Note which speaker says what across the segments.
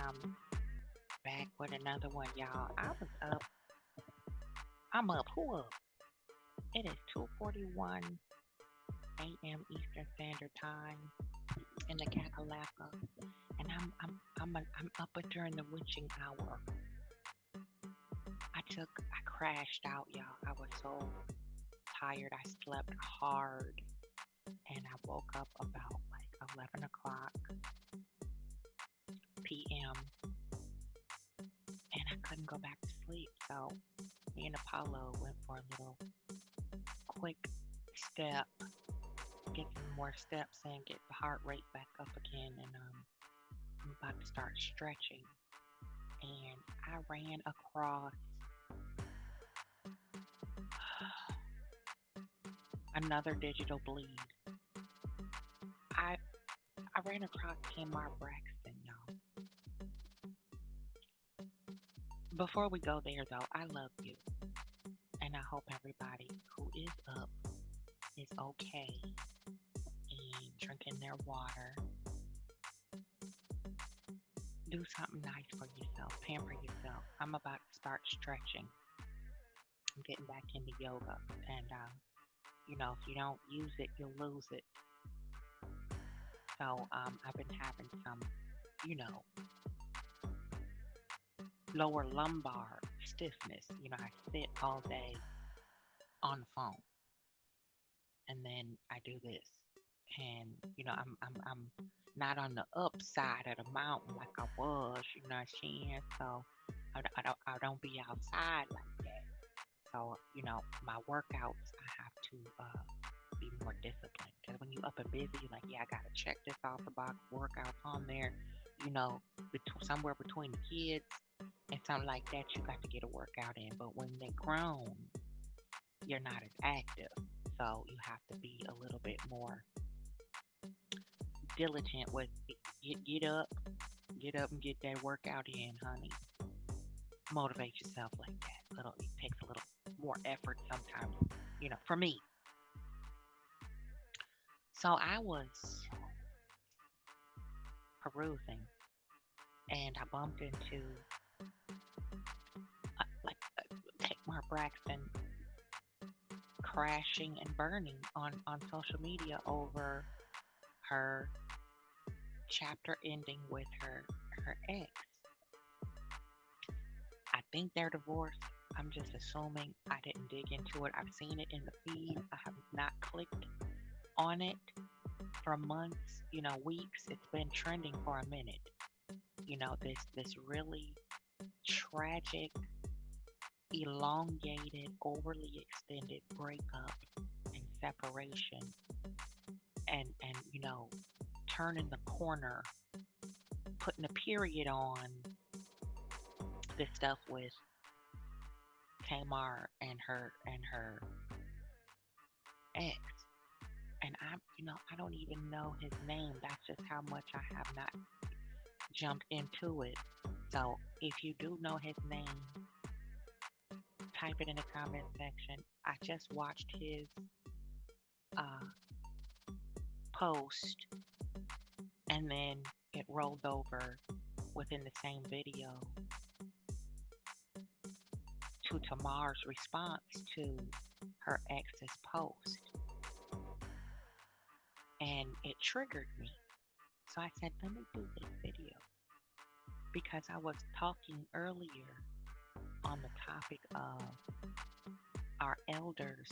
Speaker 1: I'm back with another one, y'all. I'm up. Who up? It is 2:41 a.m. Eastern Standard Time in the Kakalaka, and I'm up during the witching hour. I crashed out, y'all. I was so tired. I slept hard, and I woke up about like 11 o'clock p.m. and I couldn't go back to sleep. So me and Apollo went for a little quick step, get some more steps in, get the heart rate back up again, and I'm about to start stretching. And I ran across another digital bleed. I I ran across Tamar Braxton, y'all. Before we go there though, I love you. And I hope everybody who is up is okay and drinking their water. Do something nice for yourself, pamper yourself. I'm about to start stretching. I'm getting back into yoga. And, if you don't use it, you'll lose it. So I've been having some, you know, lower lumbar stiffness. I sit all day on the phone and then I do this. And, I'm not on the upside of the mountain like I was, you know what I'm saying? So I don't be outside like that. So, my workouts, I have to be more disciplined. Because when you up and busy, you're like, yeah, I got to check this off the box, workouts on there, somewhere between the kids and something like that, you got to get a workout in. But when they grown, you're not as active. So you have to be a little bit more diligent with get up and get that workout in, honey. Motivate yourself like that. It takes a little more effort sometimes, for me. So I was perusing and I bumped into Tamar Braxton crashing and burning on social media over her chapter ending with her ex. I think they're divorced. I'm just assuming. I didn't dig into it. I've seen it in the feed. I have not clicked on it for months, weeks. It's been trending for a minute. This really tragic, elongated, overly extended breakup and separation and turning the corner, putting a period on this stuff with Tamar and her ex. And I don't even know his name. That's just how much I have not jumped into it. So if you do know his name, type it in the comment section. I just watched his uh, post, and then it rolled over within the same video to Tamar's response to her ex's post. And it triggered me. So I said, let me do this video because I was talking earlier on the topic of our elders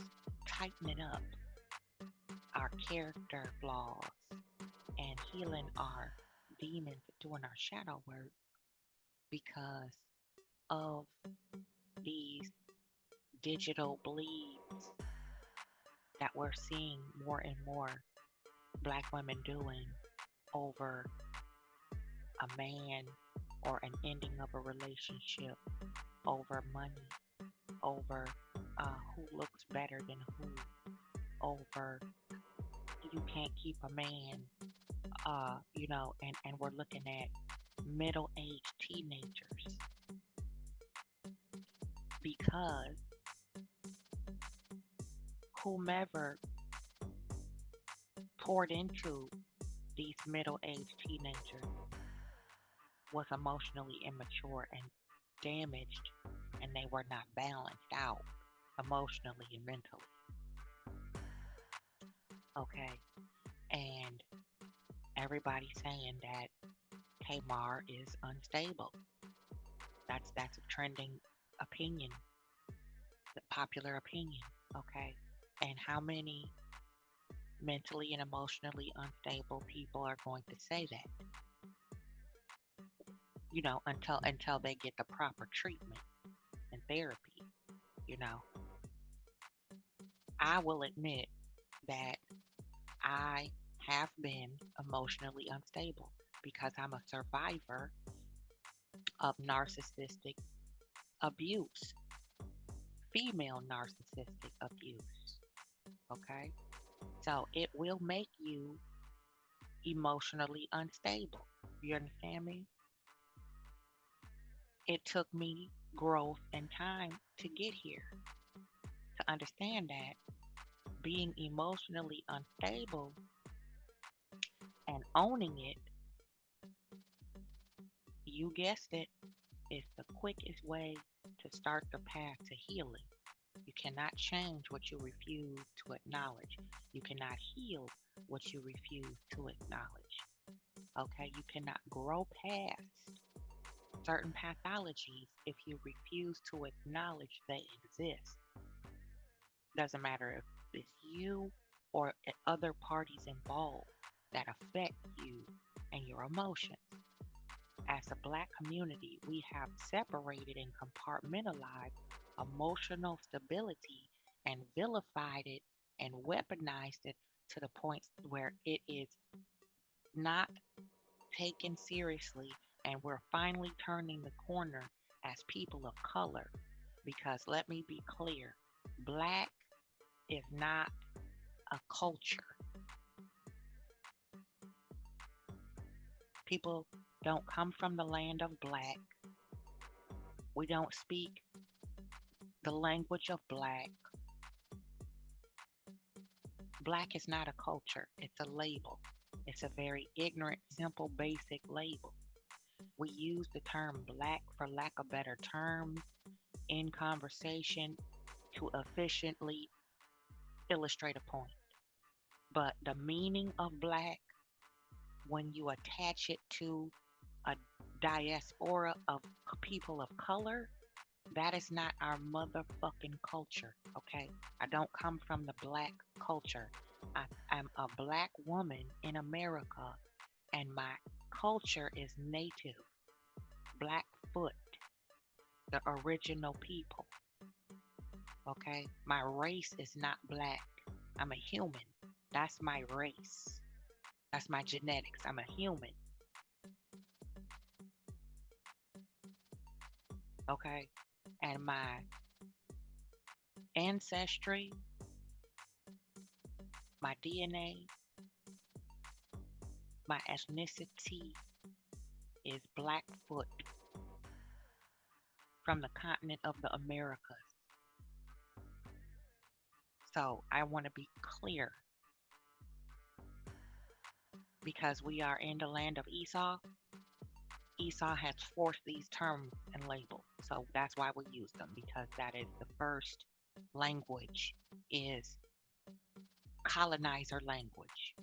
Speaker 1: tightening up our character flaws and healing our demons, doing our shadow work because of these digital bleeds that we're seeing more and more black women doing over a man or an ending of a relationship, over money, over who looks better than who, over you can't keep a man, and we're looking at middle-aged teenagers because whomever poured into these middle-aged teenagers was emotionally immature and damaged, and they were not balanced out emotionally and mentally. Okay. And everybody's saying that Tamar is unstable. That's a trending opinion, the popular opinion. Okay. And how many mentally and emotionally unstable people are going to say that? Until they get the proper treatment and therapy. You know, I will admit that I have been emotionally unstable because I'm a survivor of narcissistic abuse, female narcissistic abuse. Okay. So it will make you emotionally unstable. You understand me? It took me growth and time to get here, to understand that being emotionally unstable and owning it, you guessed it, is the quickest way to start the path to healing. You cannot change what you refuse to acknowledge. You cannot heal what you refuse to acknowledge. Okay, you cannot grow past certain pathologies if you refuse to acknowledge they exist. Doesn't matter if it's you or other parties involved that affect you and your emotions. As a Black community, we have separated and compartmentalized emotional stability and vilified it and weaponized it to the point where it is not taken seriously, and we're finally turning the corner as people of color. Because let me be clear, Black is not a culture. People don't come from the land of Black. We don't speak the language of Black. Black is not a culture, it's a label. It's a very ignorant, simple, basic label. We use the term Black, for lack of better terms, in conversation to efficiently illustrate a point. But the meaning of Black, when you attach it to a diaspora of people of color, that is not our motherfucking culture, okay? I don't come from the Black culture. I'm a Black woman in America, and my culture is native, Blackfoot, the original people, okay? My race is not Black. I'm a human. That's my race. That's my genetics. I'm a human, okay? And my ancestry, my DNA, my ethnicity is Blackfoot from the continent of the Americas. So I want to be clear because we are in the land of Esau. Esau has forced these terms and labels. So that's why we use them, because that is the first language, is colonizer language.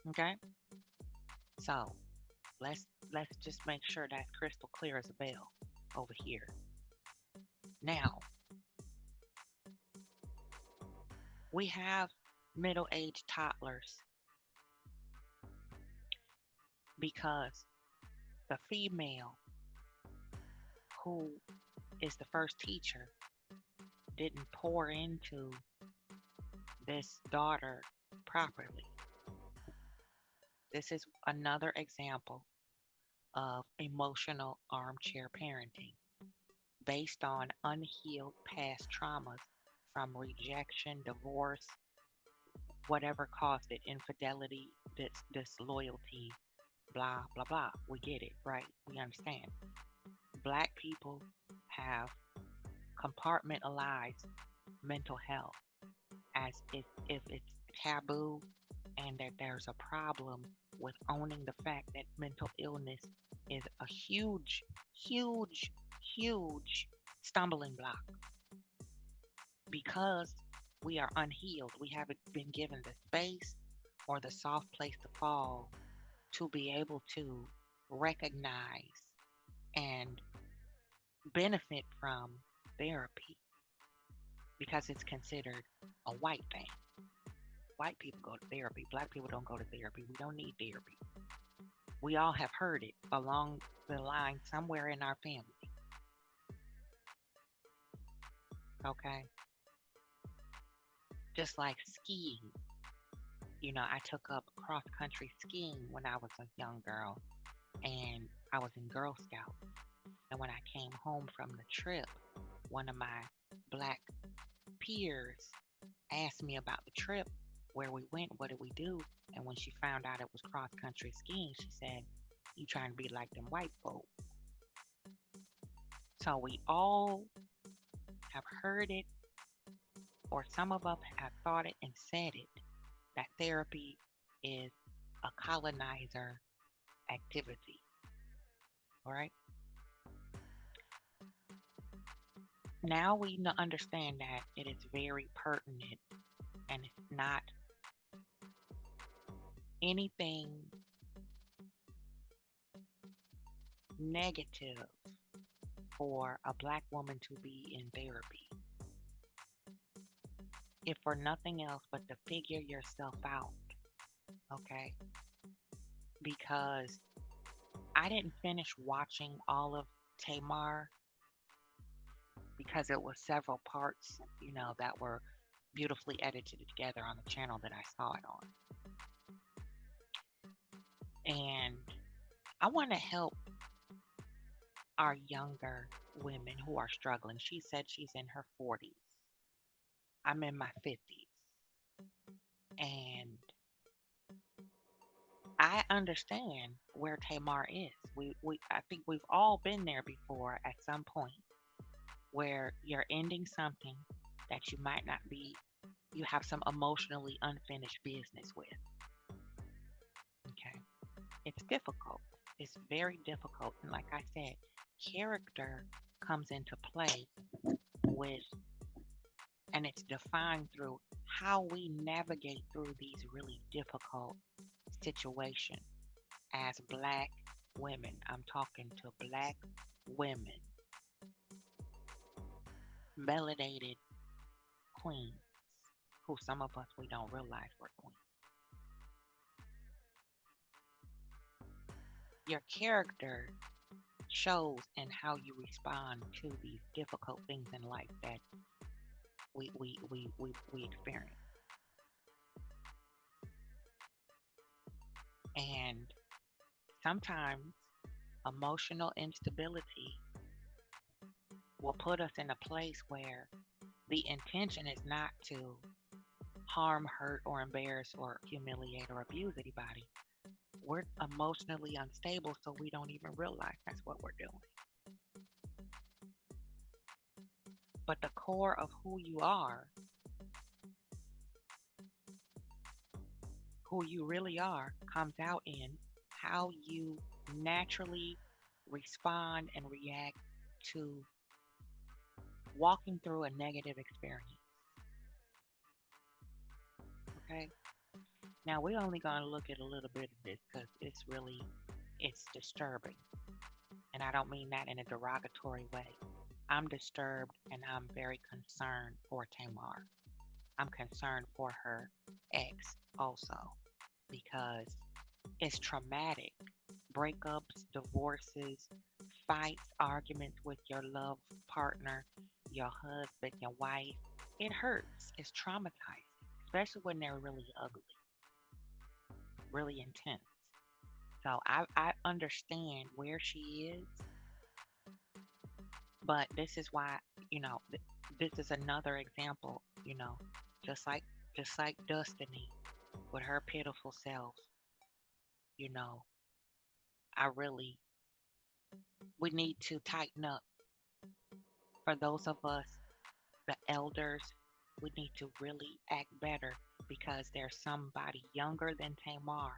Speaker 1: Okay? So let's just make sure that's crystal clear as a bell over here. Now, we have middle-aged toddlers because the female who is the first teacher didn't pour into this daughter properly. This is another example of emotional armchair parenting based on unhealed past traumas from rejection, divorce, whatever caused it, infidelity, disloyalty, blah, blah, blah. We get it, right? We understand. Black people have compartmentalized mental health as if it's taboo and that there's a problem with owning the fact that mental illness is a huge, huge, huge stumbling block because we are unhealed. We haven't been given the space or the soft place to fall to be able to recognize and benefit from therapy because it's considered a white thing. White people go to therapy. Black people don't go to therapy. We don't need therapy. We all have heard it along the line somewhere in our family. Okay. Just like skiing. I took up cross country skiing when I was a young girl and I was in Girl Scouts. And when I came home from the trip, one of my black peers asked me about the trip, where we went, what did we do? And when she found out it was cross country skiing, she said, "You trying to be like them white folk." So we all have heard it, or some of us have thought it and said it, that therapy is a colonizer activity. All right. Now we understand that it is very pertinent and it's not anything negative for a black woman to be in therapy, if for nothing else but to figure yourself out, okay? Because I didn't finish watching all of Tamar because it was several parts, that were beautifully edited together on the channel that I saw it on. And I want to help our younger women who are struggling. She said she's in her 40s. I'm in my 50s. And I understand where Tamar is. I think we've all been there before at some point where you're ending something that you might not be, you have some emotionally unfinished business with. Okay. It's difficult. It's very difficult. And like I said, character comes into play with, and it's defined through how we navigate through these really difficult situations as black women. I'm talking to black women, melanated queens, who some of us we don't realize we're queens. Your character shows in how you respond to these difficult things in life that we experience. And sometimes emotional instability will put us in a place where the intention is not to harm, hurt, or embarrass, or humiliate, or abuse anybody. We're emotionally unstable, so we don't even realize that's what we're doing. But the core of who you really are, comes out in how you naturally respond and react to walking through a negative experience. Okay. Now we're only going to look at a little bit of this because it's disturbing. And I don't mean that in a derogatory way. I'm disturbed and I'm very concerned for Tamar. I'm concerned for her ex also because it's traumatic. Breakups, divorces, fights, arguments with your love partner, your husband, your wife. It hurts. It's traumatizing, especially when they're really ugly, really intense. So I understand where she is, but this is why, this is another example, just like Destiny with her pitiful self, you know, I really, we need to tighten up. For those of us, the elders, we need to really act better because there's somebody younger than Tamar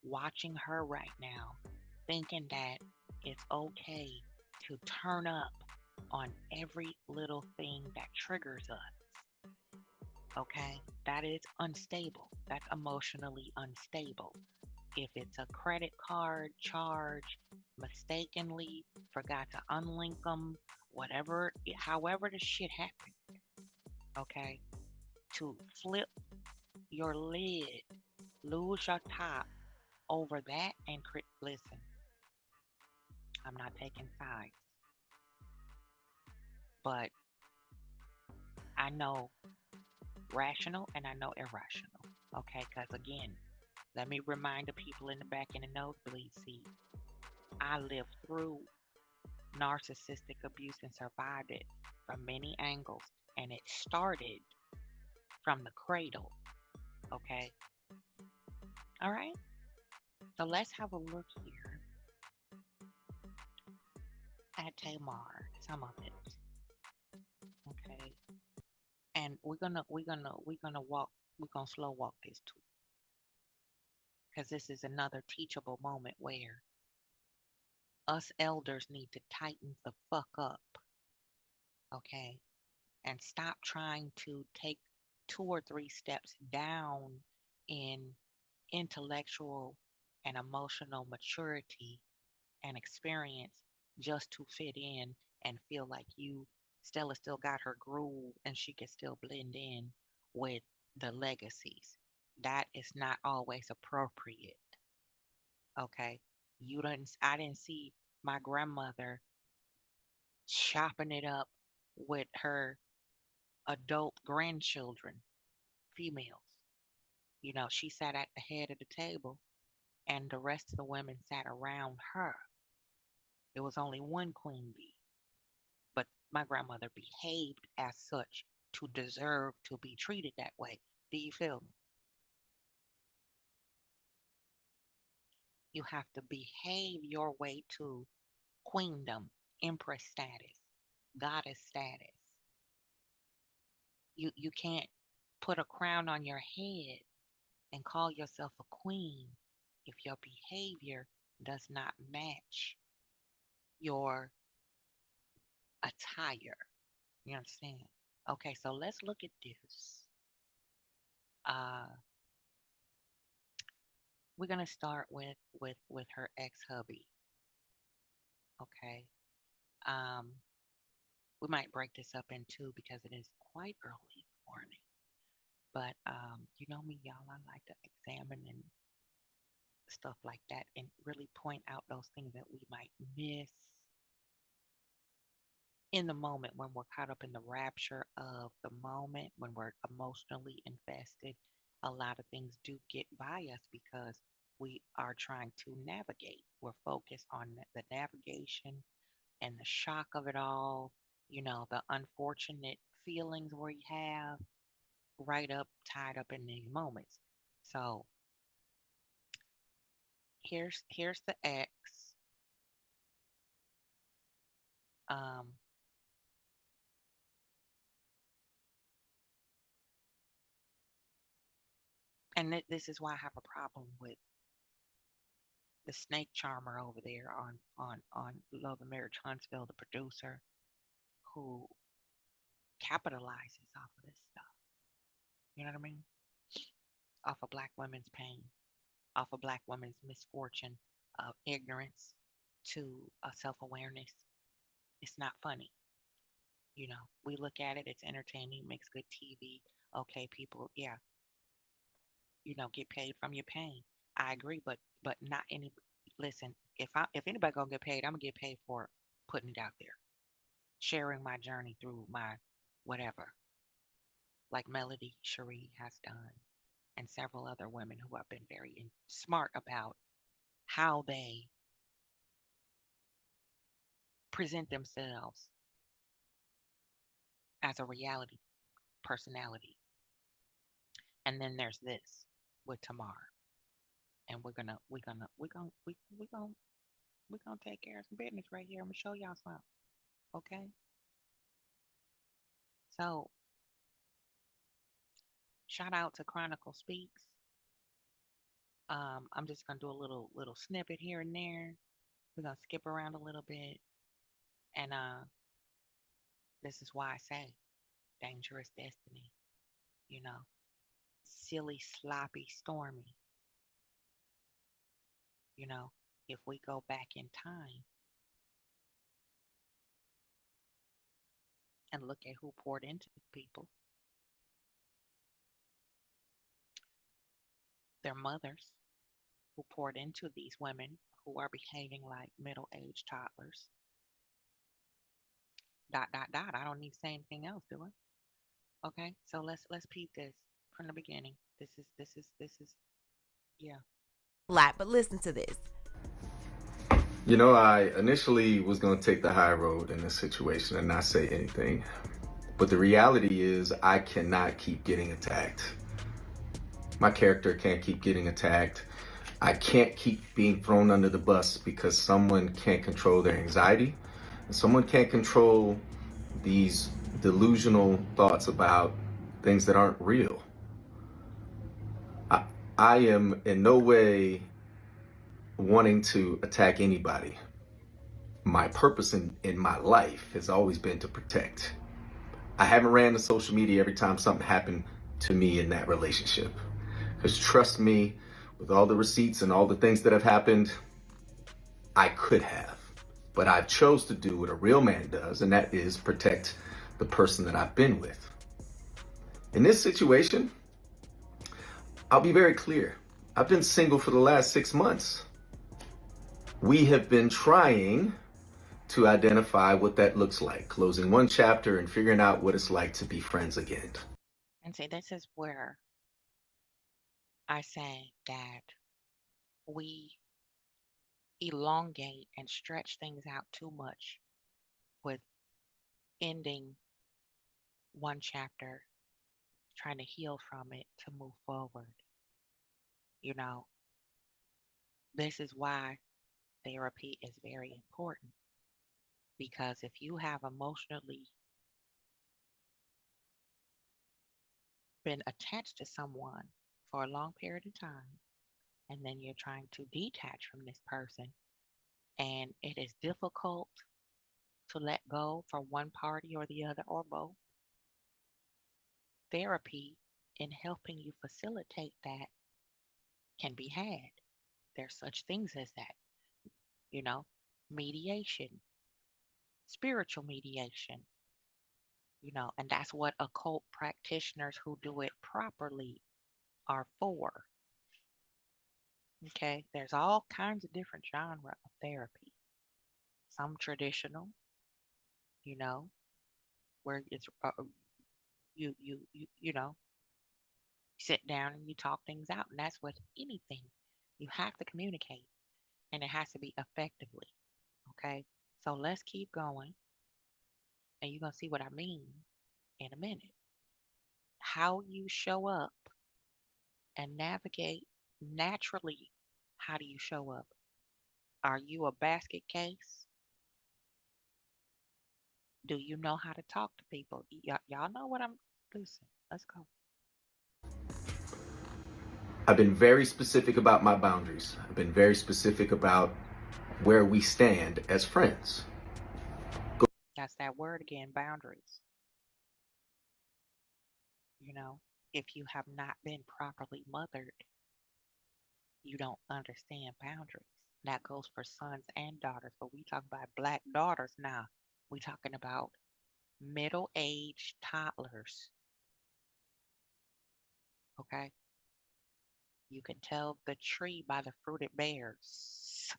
Speaker 1: watching her right now, thinking that it's okay to turn up on every little thing that triggers us. Okay? That is unstable. That's emotionally unstable. If it's a credit card charge, mistakenly forgot to unlink them, whatever, however the shit happened, okay? To flip your lid, lose your top over that and listen, I'm not taking sides, but I know rational and I know irrational, okay? Because again, let me remind the people in the back in the nosebleed seat, I lived through narcissistic abuse and survived it from many angles. And it started from the cradle. Okay. All right. So let's have a look here at Tamar, some of it. Okay. And we're gonna walk, we're gonna slow walk this too. Because this is another teachable moment where us elders need to tighten the fuck up. Okay. And stop trying to take 2 or 3 steps down in intellectual and emotional maturity and experience just to fit in and feel like Stella still got her groove and she can still blend in with the legacies. That is not always appropriate. Okay. I didn't see my grandmother chopping it up with her adult grandchildren, females. She sat at the head of the table and the rest of the women sat around her. There was only one queen bee, but my grandmother behaved as such to deserve to be treated that way. Do you feel me? You have to behave your way to queendom, empress status, goddess status. You can't put a crown on your head and call yourself a queen if your behavior does not match your attire. You understand? Okay, so let's look at this. Uh, we're gonna start with her ex-hubby. Okay. Um, we might break this up in two because it is quite early in the morning. But you know me, y'all. I like to examine and stuff like that, and really point out those things that we might miss in the moment when we're caught up in the rapture of the moment, when we're emotionally invested. A lot of things do get by us because we are trying to navigate. We're focused on the navigation and the shock of it all, the unfortunate feelings we have right up tied up in these moments. So here's the X. Um, and this is why I have a problem with the snake charmer over there on Love and Marriage Huntsville, the producer, who capitalizes off of this stuff. You know what I mean? Off of black women's pain, off of black women's misfortune, of ignorance to self-awareness. It's not funny. We look at it, it's entertaining, makes good TV. Okay, people, yeah, get paid from your pain. I agree, but not any. Listen, if anybody gonna get paid, I'm gonna get paid for putting it out there, sharing my journey through my whatever, like Melody Cherie has done, and several other women who have been very smart about how they present themselves as a reality personality. And then there's this with Tamar, and we're gonna take care of some business right here. I'm gonna show y'all something, okay? So shout out to Chronicle Speaks. I'm just gonna do a little snippet here and there. We're gonna skip around a little bit, and this is why I say dangerous destiny. You know, silly, sloppy, stormy. You know, if we go back in time and look at who poured into people, their mothers who poured into these women who are behaving like middle-aged toddlers. Dot dot dot. I don't need to say anything else, do I? Okay, so let's peep this from the beginning. This is yeah.
Speaker 2: Lot, but listen to this.
Speaker 3: You know, I initially was going to take the high road in this situation and not say anything. But the reality is, I cannot keep getting attacked. My character can't keep getting attacked. I can't keep being thrown under the bus because someone can't control their anxiety. And someone can't control these delusional thoughts about things that aren't real. I, I am in no way wanting to attack anybody. My purpose in my life has always been to protect. I haven't ran to social media every time something happened to me in that relationship. Because trust me, with all the receipts and all the things that have happened, I could have. But I chose to do what a real man does, and that is protect the person that I've been with. In this situation, I'll be very clear. I've been single for the last 6 months. We have been trying to identify what that looks like, closing one chapter and figuring out what it's like to be friends again.
Speaker 1: And see, this is where I say that we elongate and stretch things out too much with ending one chapter, trying to heal from it to move forward. You know, this is why therapy is very important because if you have emotionally been attached to someone for a long period of time, and then you're trying to detach from this person, and it is difficult to let go for one party or the other or both, therapy in helping you facilitate that can be had. There's such things as that, you know, mediation, spiritual mediation, and that's what occult practitioners who do it properly are for. Okay, there's all kinds of different genre of therapy. Some traditional, you know, where it's you sit down and you talk things out, and that's with anything. You have to communicate, and it has to be effectively. Okay, so let's keep going, and you're gonna see what I mean in a minute. How you show up and navigate naturally. How do you show up? Are you a basket case? Do you know how to talk to people? Y'all know what I'm. Listen, let's go.
Speaker 3: I've been very specific about my boundaries. I've been very specific about where we stand as friends.
Speaker 1: That's that word again, boundaries. You know, if you have not been properly mothered, you don't understand boundaries. That goes for sons and daughters, but we talk about black daughters now. We talking about middle-aged toddlers. Okay, you can tell the tree by the fruit it bears.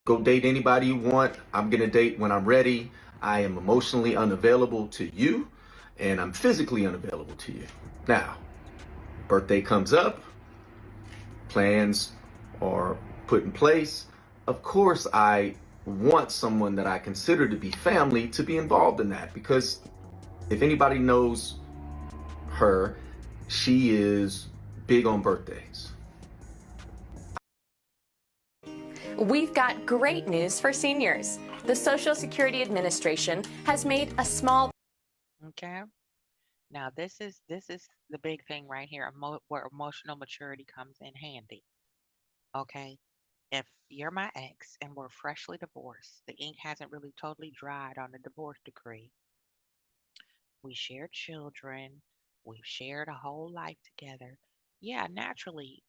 Speaker 3: Go date anybody you want. I'm going to date when I'm ready. I am emotionally unavailable to you, and I'm physically unavailable to you. Now, birthday comes up, plans are put in place. Of course, I want someone that I consider to be family to be involved in that because if anybody knows her, she is big on birthdays.
Speaker 4: We've got great news for seniors. The Social Security Administration has made a small.
Speaker 1: Okay, Now, this is the big thing right here, where emotional maturity comes in handy. Okay, if you're my ex and we're freshly divorced, the ink hasn't really totally dried on the divorce decree. We shared children. We've shared a whole life together. Yeah, naturally,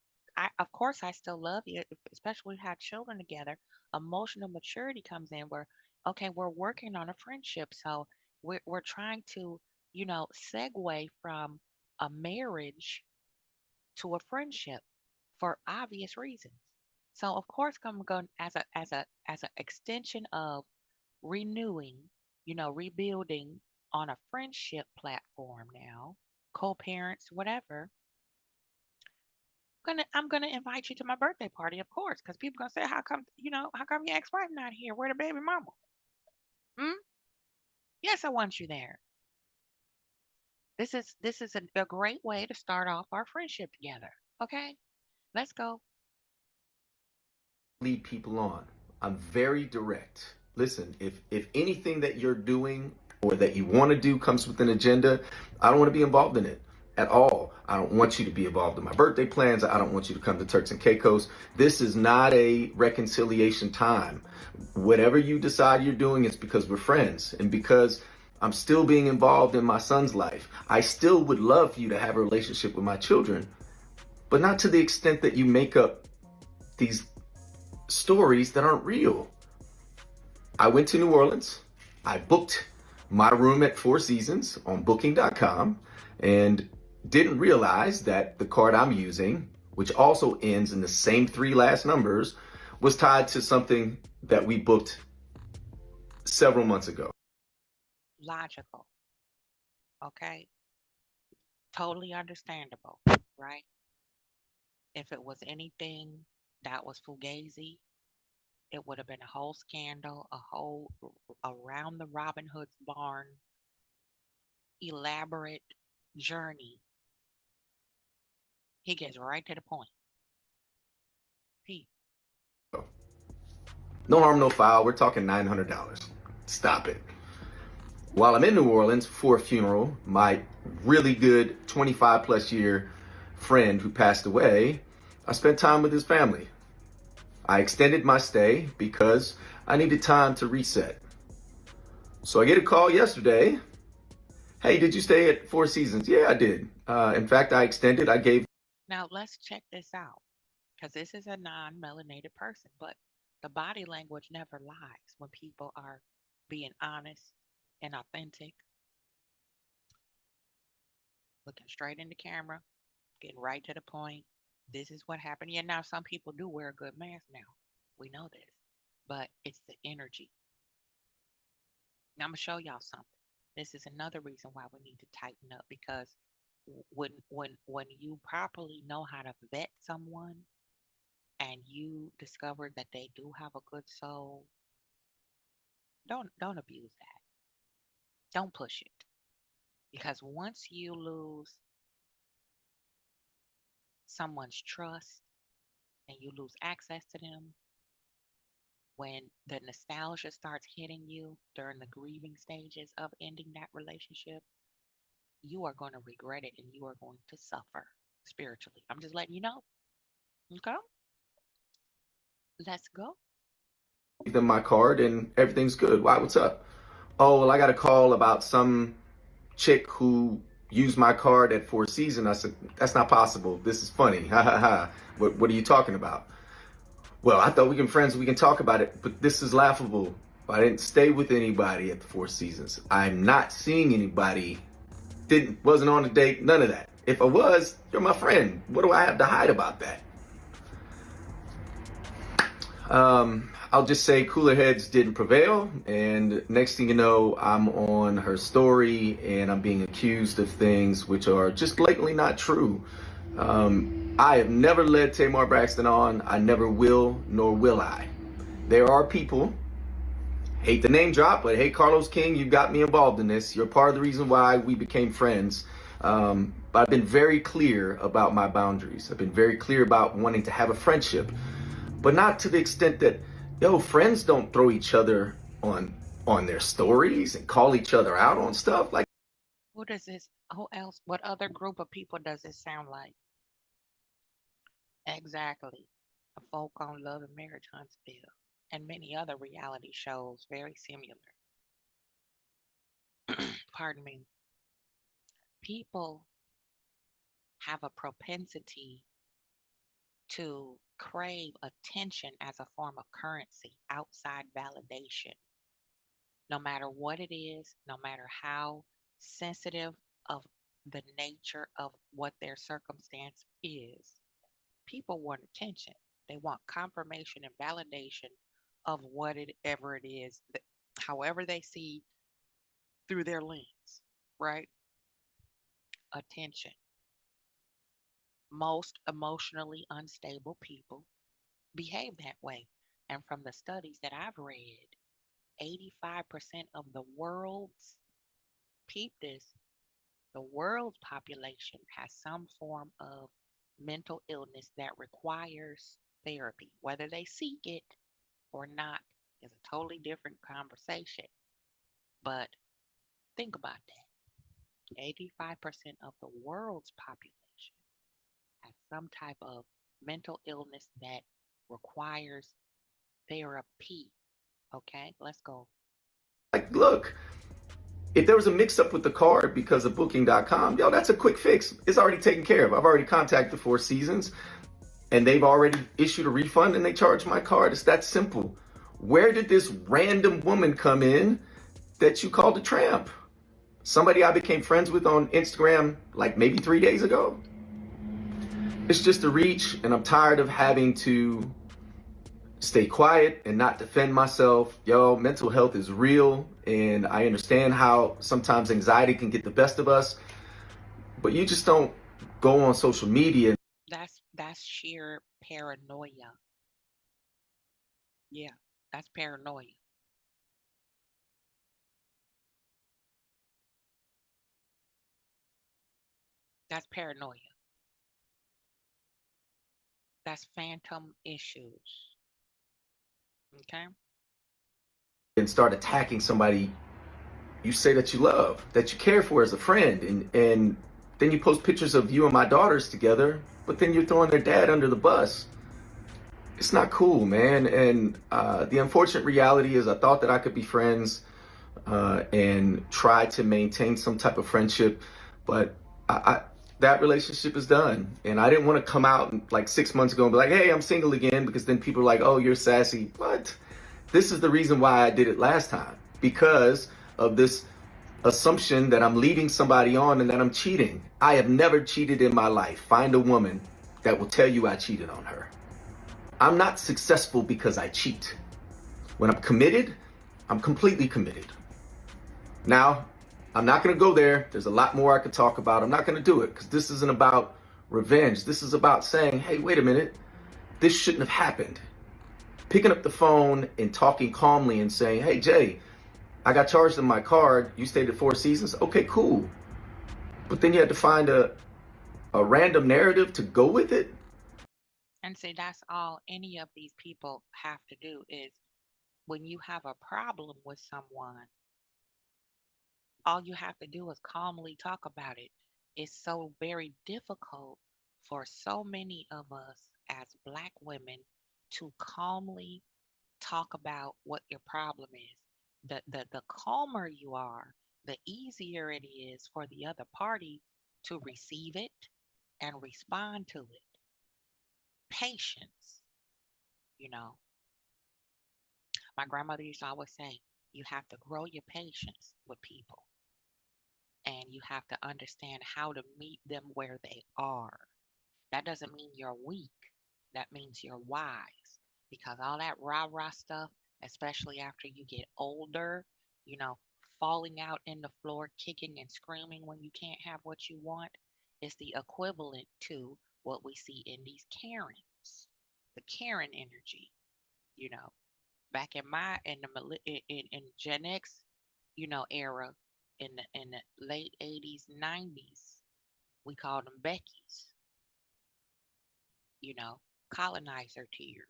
Speaker 1: of course I still love you, especially we had children together. Emotional maturity comes in where, okay, we're working on a friendship, so we're trying to, segue from a marriage to a friendship for obvious reasons. So of course I'm going as a extension of renewing, rebuilding on a friendship platform now, co-parents, whatever. I'm gonna invite you to my birthday party, of course, because people gonna say, how come your ex-wife not here? Where the baby mama? Hmm? Yes, I want you there. This is a great way to start off our friendship together. Okay, let's go.
Speaker 3: Lead people on. I'm very direct. Listen, if anything that you're doing or that you want to do comes with an agenda, I don't want to be involved in it at all. I don't want you to be involved in my birthday plans. I don't want you to come to Turks and Caicos. This is not a reconciliation time. Whatever you decide you're doing, it's because we're friends and because I'm still being involved in my son's life. I still would love for you to have a relationship with my children, but not to the extent that you make up these stories that aren't real. I went to New Orleans. I booked my room at Four Seasons on booking.com and didn't realize that the card I'm using, which also ends in the same three last numbers, was tied to something that we booked several months ago.
Speaker 1: Logical. Okay, totally understandable, right? If it was anything that was fugazi, it would have been a whole scandal, a whole around the Robin Hood's barn, elaborate journey. He gets right to the point. He,
Speaker 3: No harm, no foul. We're talking $900. Stop it. While I'm in New Orleans for a funeral, my really good 25 plus year friend who passed away, I spent time with his family. I extended my stay because I needed time to reset. So I get a call yesterday. Hey, did you stay at Four Seasons? Yeah, I did. In fact, I extended. I gave
Speaker 1: now let's check this out, because this is a non-melanated person, but the body language never lies when people are being honest and authentic, looking straight in the camera, getting right to the point. This is what happened. Yeah, now some people do wear a good mask now. We know this, but it's the energy. Now I'm gonna show y'all something. This is another reason why we need to tighten up, because when you properly know how to vet someone and you discover that they do have a good soul, don't abuse that. Don't push it, because once you lose someone's trust and you lose access to them, when the nostalgia starts hitting you during the grieving stages of ending that relationship, you are going to regret it and you are going to suffer spiritually. I'm just letting you know. Okay? Let's go.
Speaker 3: them my card and everything's good. Why? What's up? Oh, well, I got a call about some chick who used my card at Four Seasons. I said, that's not possible. This is funny. Ha ha ha. What are you talking about? Well, I thought we can friends, we can talk about it, but this is laughable. I didn't stay with anybody at the Four Seasons. I'm not seeing anybody. Wasn't on a date, none of that. If I was, you're my friend. What do I have to hide about that? I'll just say cooler heads didn't prevail, and next thing you know, I'm on her story and I'm being accused of things which are just blatantly not true. I have never led Tamar Braxton on. I never will, nor will I. There are people, hate the name drop, but hey, Carlos King, you got me involved in this. You're part of the reason why we became friends. But I've been very clear about my boundaries. I've been very clear about wanting to have a friendship, but not to the extent that, friends don't throw each other on their stories and call each other out on stuff like.
Speaker 1: Who does this? Who else? What other group of people does this sound like? Exactly. A folk on Love and Marriage Huntsville and many other reality shows very similar. Pardon me. People have a propensity to crave attention as a form of currency, outside validation, no matter what it is, no matter how sensitive of the nature of what their circumstance is. People want attention. They want confirmation and validation of whatever it is, that, however they see through their lens, right? Attention. Most emotionally unstable people behave that way. And from the studies that I've read, 85% of the world's, peep this, the world's population has some form of mental illness that requires therapy. Whether they seek it or not is a totally different conversation. But think about that. 85% of the world's population has some type of mental illness that requires therapy. Okay, let's go.
Speaker 3: Like, look, if there was a mix up with the card because of booking.com, yo, that's a quick fix. It's already taken care of. I've already contacted Four Seasons and they've already issued a refund and they charged my card. It's that simple. Where did this random woman come in that you called a tramp? Somebody I became friends with on Instagram like maybe 3 days ago. It's just a reach, and I'm tired of having to stay quiet and not defend myself. Yo, mental health is real, and I understand how sometimes anxiety can get the best of us, but you just don't go on social media.
Speaker 1: That's sheer paranoia. Yeah, that's paranoia. That's paranoia. That's phantom issues. Okay?
Speaker 3: And start attacking somebody you say that you love, that you care for as a friend, and then you post pictures of you and my daughters together, but then you're throwing their dad under the bus. It's not cool, man. And the unfortunate reality is I thought that I could be friends and try to maintain some type of friendship, but that relationship is done. And I didn't want to come out like 6 months ago and be like, hey, I'm single again, because then people are like, oh, you're sassy. What? This is the reason why I did it last time, because of this assumption that I'm leading somebody on and that I'm cheating. I have never cheated in my life. Find a woman that will tell you I cheated on her. I'm not successful because I cheat. When I'm committed, I'm completely committed. Now, I'm not going to go there. There's a lot more I could talk about. I'm not going to do it because this isn't about revenge. This is about saying, hey, wait a minute. This shouldn't have happened. Picking up the phone and talking calmly and saying, hey, Jay, I got charged on my card. You stayed at Four Seasons. Okay, cool. But then you had to find a random narrative to go with it.
Speaker 1: And see, that's all any of these people have to do is when you have a problem with someone, all you have to do is calmly talk about it. It's so very difficult for so many of us as Black women to calmly talk about what your problem is. The calmer you are, the easier it is for the other party to receive it and respond to it. Patience, you know. My grandmother used to always say, you have to grow your patience with people and you have to understand how to meet them where they are. That doesn't mean you're weak. That means you're wise. Because all that rah rah stuff, especially after you get older, you know, falling out in the floor, kicking and screaming when you can't have what you want, is the equivalent to what we see in these Karens, the Karen energy. You know, back in my in Gen X, era, in the late 80s, 90s, we called them Beckies. You know, colonizer tears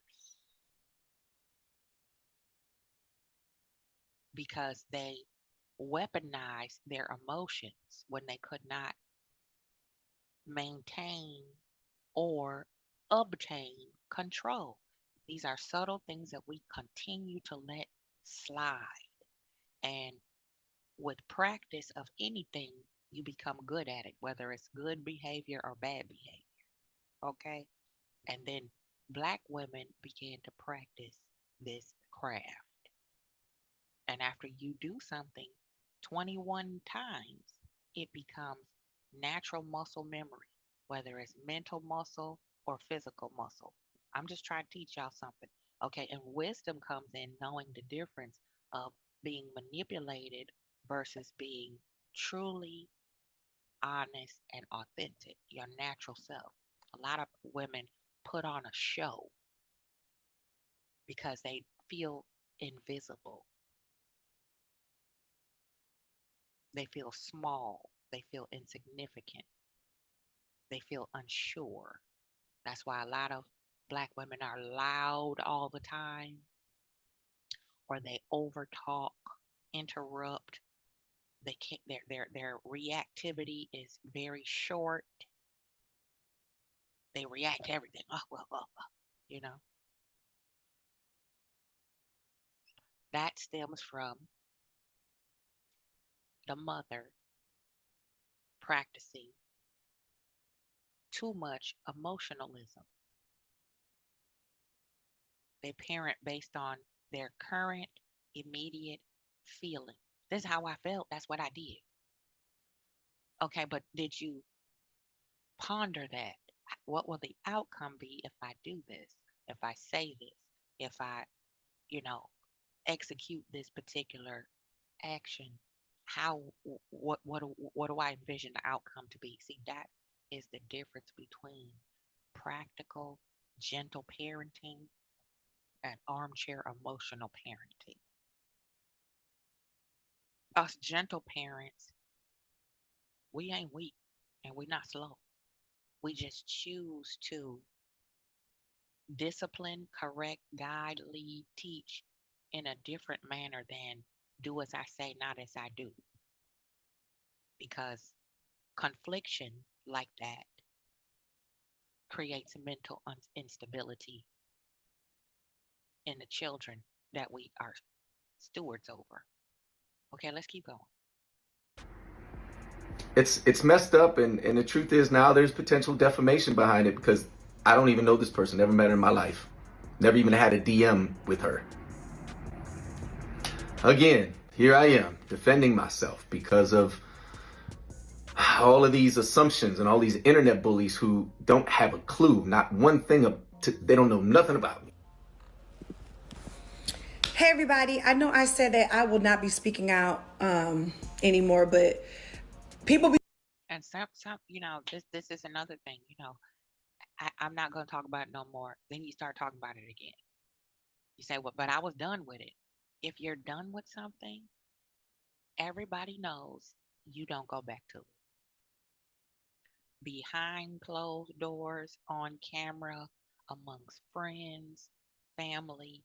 Speaker 1: because they weaponized their emotions when they could not maintain or obtain control. These are subtle things that we continue to let slide. And with practice of anything, you become good at it, whether it's good behavior or bad behavior. Okay. And then black women began to practice this craft. And after you do something 21 times, it becomes natural muscle memory, whether it's mental muscle or physical muscle. I'm just trying to teach y'all something. Okay. And wisdom comes in knowing the difference of being manipulated versus being truly honest and authentic, your natural self. A lot of women put on a show because they feel invisible. They feel small. They feel insignificant. They feel unsure. That's why a lot of black women are loud all the time, or they overtalk, interrupt. They can't. Their reactivity is very short. They react to everything. Oh well, you know that stems from the mother practicing too much emotionalism. They parent based on their current immediate feeling. This is how I felt. That's what I did. Okay, but did you ponder that? What will the outcome be if I do this? If I say this? If I, you know, execute this particular action? How, what do I envision the outcome to be? See, that is the difference between practical, gentle parenting and armchair emotional parenting. Us gentle parents, we ain't weak and we're not slow. We just choose to discipline, correct, guide, lead, teach in a different manner than do as I say, not as I do. Because confliction like that creates mental instability in the children that we are stewards over. Okay, let's keep going.
Speaker 3: It's messed up, and the truth is now there's potential defamation behind it because I don't even know this person, never met her in my life, never even had a DM with her. Again, here I am defending myself because of all of these assumptions and all these internet bullies who don't have a clue, not one thing they don't know nothing about me.
Speaker 5: Hey everybody, I know I said that I will not be speaking out anymore, but people be
Speaker 1: And some, this is another thing. I'm not going to talk about it no more. Then you start talking about it again. You say, well, but I was done with it. If you're done with something, everybody knows you don't go back to it. Behind closed doors, on camera, amongst friends, family.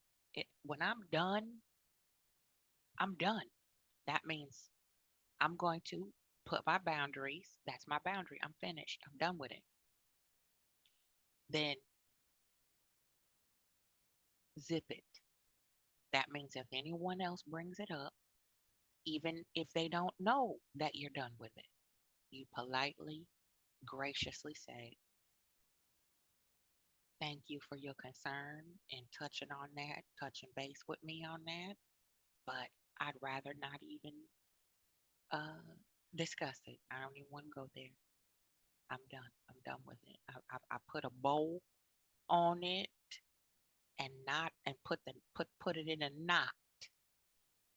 Speaker 1: When I'm done, I'm done. That means I'm going to put my boundaries. That's my boundary. I'm finished. I'm done with it. Then zip it. That means if anyone else brings it up, even if they don't know that you're done with it, you politely, graciously say, thank you for your concern and touching on that, touching base with me on that, but I'd rather not even uh, discuss it. I don't even want to go there. I'm done. I'm done with it. I put a bow on it and not and put it in a knot.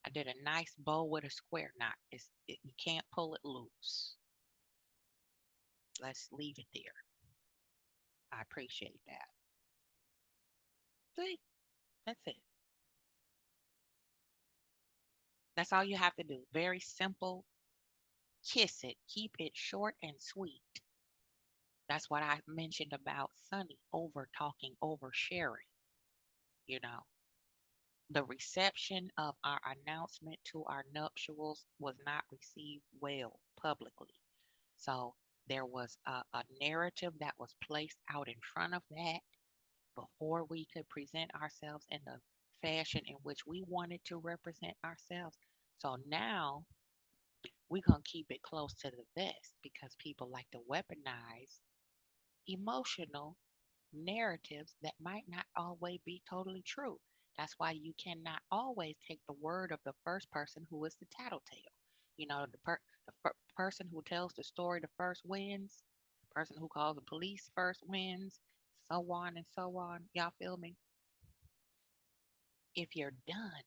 Speaker 1: I did a nice bow with a square knot. You can't pull it loose. Let's leave it there. I appreciate that. See, that's it. That's all you have to do. Very simple. Kiss it. Keep it short and sweet. That's what I mentioned about Sunny over talking, over sharing. You know, The reception of our announcement to our nuptials was not received well publicly. So there was a narrative that was placed out in front of that before we could present ourselves in the fashion in which we wanted to represent ourselves. So now we're going to keep it close to the vest because people like to weaponize emotional narratives that might not always be totally true. That's why you cannot always take the word of the first person who is the tattletale. You know, person who tells the story the first wins, person who calls the police first wins, so on and so on. Y'all feel me? If you're done,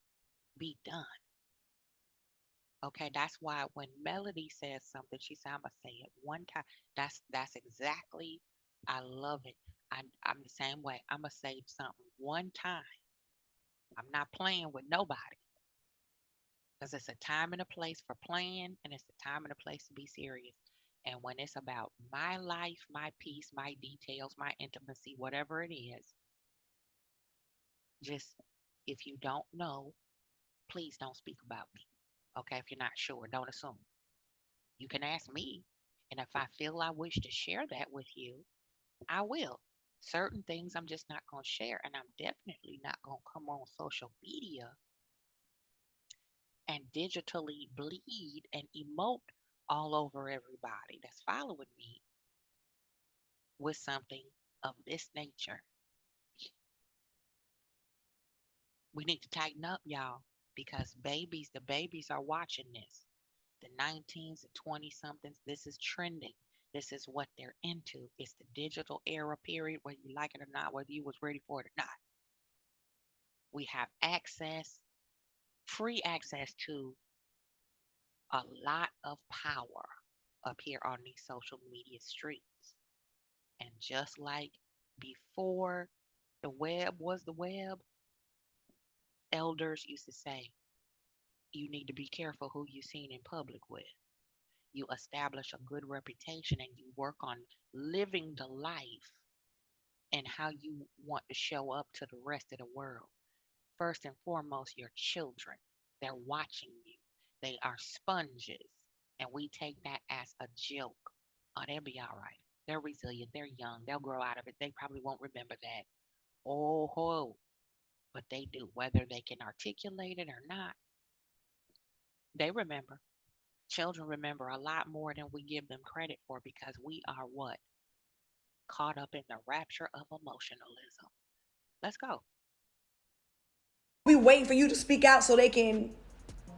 Speaker 1: be done. Okay, that's why when Melody says something, she said, "I'm gonna say it one time." That's exactly. I love it. I'm the same way. I'm gonna say something one time. I'm not playing with nobody because it's a time and a place for playing, and it's a time and a place to be serious. And when it's about my life, my peace, my details, my intimacy, whatever it is, just if you don't know, please don't speak about me. Okay, if you're not sure, don't assume. You can ask me, and if I feel I wish to share that with you, I will. Certain things I'm just not going to share, and I'm definitely not going to come on social media and digitally bleed and emote all over everybody that's following me with something of this nature. We need to tighten up, y'all, because the babies are watching this. The 19s and 20 somethings, this is trending. This is what they're into. It's the digital era period, whether you like it or not, whether you was ready for it or not. We have access, free access to a lot of power up here on these social media streets. And just like before the web was the web, elders used to say, you need to be careful who you seen in public with. You establish a good reputation and you work on living the life and how you want to show up to the rest of the world. First and foremost, your children. They're watching you. They are sponges. And we take that as a joke. Oh, they'll be all right. They're resilient. They're young. They'll grow out of it. They probably won't remember that. Oh, ho. But they do. Whether they can articulate it or not, they remember. Children remember a lot more than we give them credit for because we are what? Caught up in the rapture of emotionalism. Let's go.
Speaker 5: We waiting for you to speak out so they can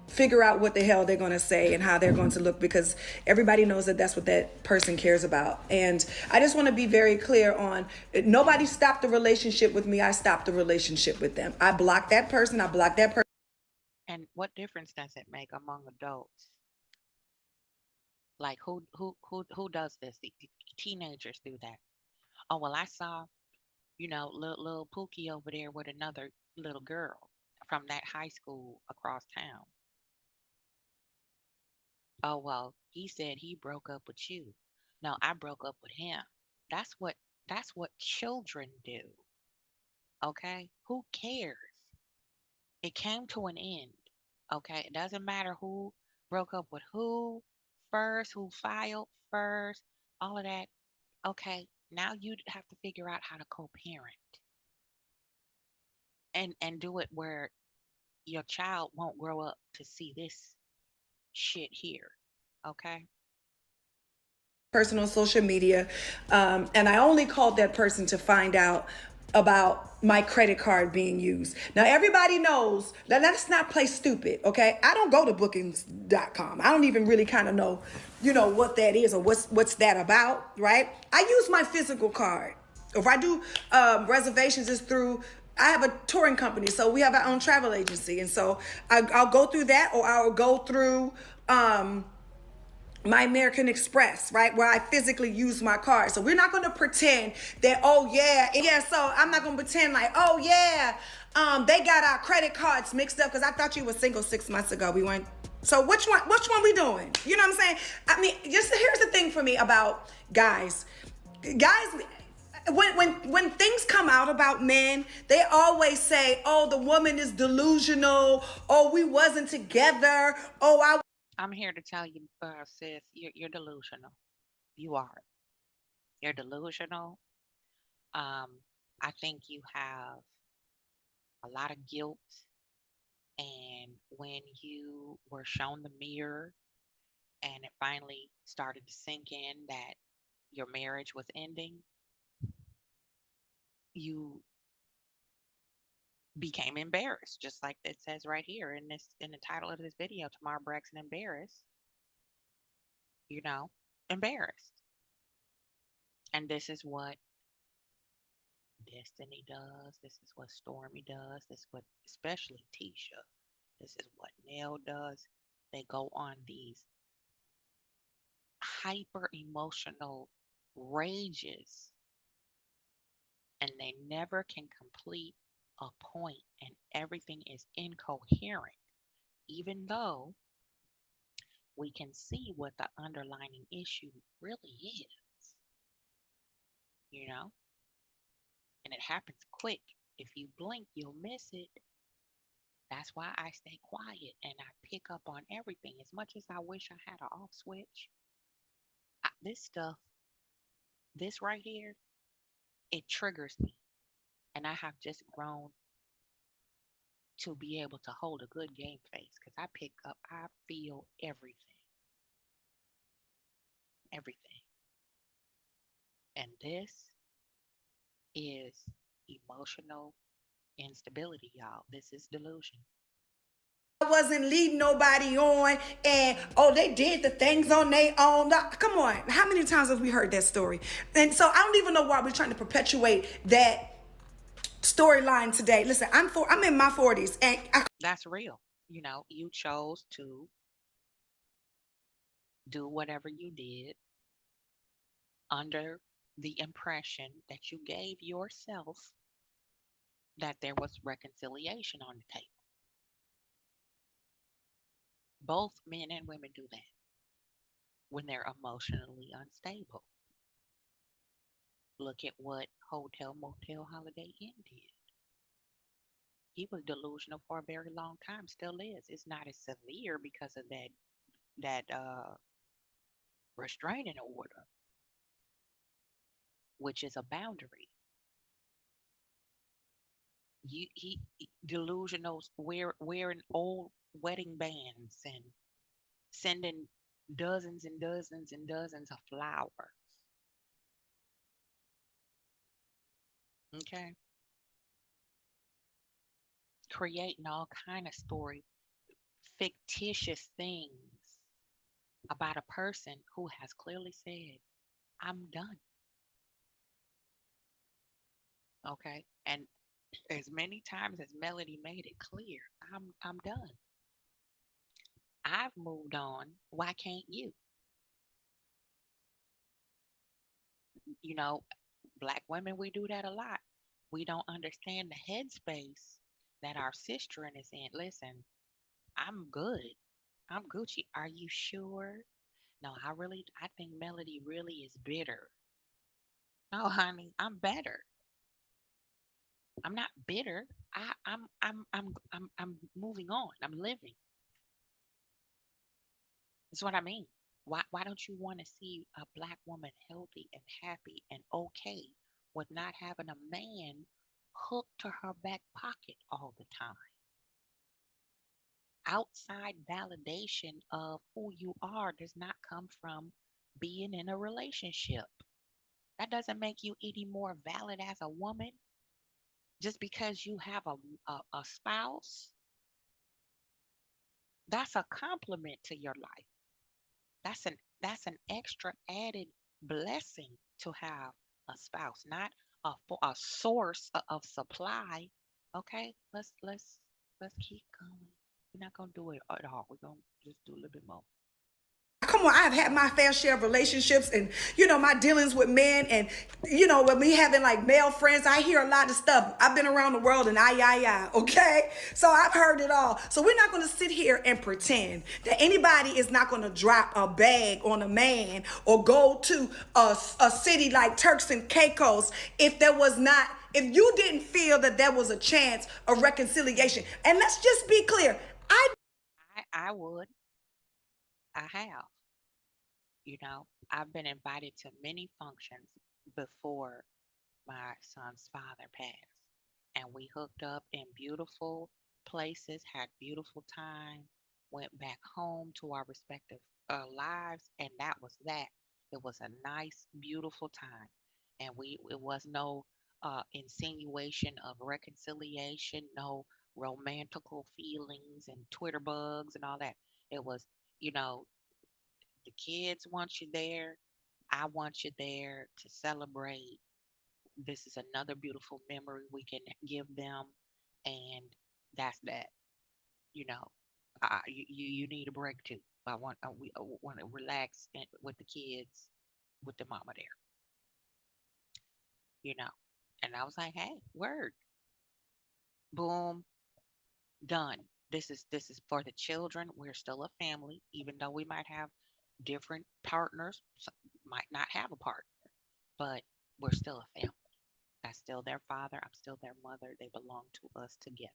Speaker 5: figure out what the hell they're going to say and how they're going to look, because everybody knows that that's what that person cares about. And I just want to be very clear on, nobody stopped the relationship with me. I stopped the relationship with them. I blocked that person. I blocked that person.
Speaker 1: And what difference does it make among adults? Like who does this? The teenagers do that. Oh well, I saw, little Pookie over there with another little girl from that high school across town. Oh well, he said he broke up with you. No, I broke up with him. That's what children do. Okay? Who cares? It came to an end. Okay? It doesn't matter who broke up with who first, who filed first, all of that. Okay, now you have to figure out how to co-parent and do it where your child won't grow up to see this shit here. Okay?
Speaker 5: Person on social media, and I only called that person to find out about my credit card being used. Now everybody knows that, let's not play stupid, okay? I don't go to bookings.com. I don't even really kind of know, what that is or what's that about, right? I use my physical card. If I do reservations, it's through, I have a touring company, so we have our own travel agency, and so I'll go through that, or I'll go through my American Express, right? Where I physically use my card. So we're not going to pretend that, oh yeah. So I'm not going to pretend like, oh yeah, they got our credit cards mixed up, because I thought you were single 6 months ago. We weren't. So which one we doing? You know what I'm saying? I mean, just here's the thing for me about guys. Guys, when things come out about men, they always say, "Oh, the woman is delusional. Oh, we wasn't together. Oh, I."
Speaker 1: I'm here to tell you, sis, you're delusional. You are. You're delusional. Um, I think you have a lot of guilt. And when you were shown the mirror and it finally started to sink in that your marriage was ending, you became embarrassed, just like it says right here in the title of this video, Tamar Braxton embarrassed, you know, embarrassed. And this is what Destiny does. This is what Stormy does. This is what especially Tisha. This is what Nell does. They go on these hyper emotional rages and they never can complete a point and everything is incoherent, even though we can see what the underlying issue really is, you know, and it happens quick. If you blink, you'll miss it. That's why I stay quiet and I pick up on everything. As much as I wish I had an off switch, this stuff, this right here, it triggers me. And I have just grown to be able to hold a good game face because I pick up, I feel everything, everything. And this is emotional instability, y'all. This is delusion.
Speaker 5: Wasn't leading nobody on, and oh, they did the things on their own. Come on, how many times have we heard that story? And so I don't even know why we're trying to perpetuate that storyline today. Listen, I'm in my 40s, and
Speaker 1: That's real. You know, you chose to do whatever you did under the impression that you gave yourself that there was reconciliation on the table. Both men and women do that when they're emotionally unstable. Look at what Hotel Motel Holiday Inn did. He was delusional for a very long time, still is. It's not as severe because of that restraining order, which is a boundary. Delusional wearing old wedding bands and sending dozens and dozens and dozens of flowers. Okay, creating all kind of story, fictitious things about a person who has clearly said, "I'm done." Okay, and as many times as Melody made it clear, I'm done. I've moved on. Why can't you? You know, black women, we do that a lot. We don't understand the headspace that our sister is in. Listen, I'm good. I'm Gucci. Are you sure? No, I think Melody really is bitter. No, honey, I'm better. I'm not bitter. I'm moving on. I'm living. That's what I mean. Why don't you want to see a black woman healthy and happy and okay with not having a man hooked to her back pocket all the time? Outside validation of who you are does not come from being in a relationship. That doesn't make you any more valid as a woman just because you have a spouse. That's a compliment to your life. That's an extra added blessing to have a spouse, not a source of supply. Okay, let's keep going. We're not gonna do it at all. We're gonna just do a little bit more.
Speaker 5: come come on, I've had my fair share of relationships and, my dealings with men. And, when we having like male friends, I hear a lot of stuff. I've been around the world and okay? So I've heard it all. So we're not going to sit here and pretend that anybody is not going to drop a bag on a man or go to a city like Turks and Caicos if you didn't feel that there was a chance of reconciliation. And let's just be clear.
Speaker 1: I would. I have. I've been invited to many functions before my son's father passed. And we hooked up in beautiful places, had beautiful time, went back home to our respective lives, and that was that. It was a nice, beautiful time. And it was no insinuation of reconciliation, no romantical feelings and Twitter bugs and all that. It was, you know, the kids want you there. I want you there to celebrate. This is another beautiful memory we can give them, and that's that. You know, you need a break too. We want to relax with the kids, with the mama there. You know, and I was like, hey, word, boom, done. This is for the children. We're still a family, even though we might have different partners. Might not have a partner, but we're still a family. That's still their father. I'm still their mother. They belong to us together.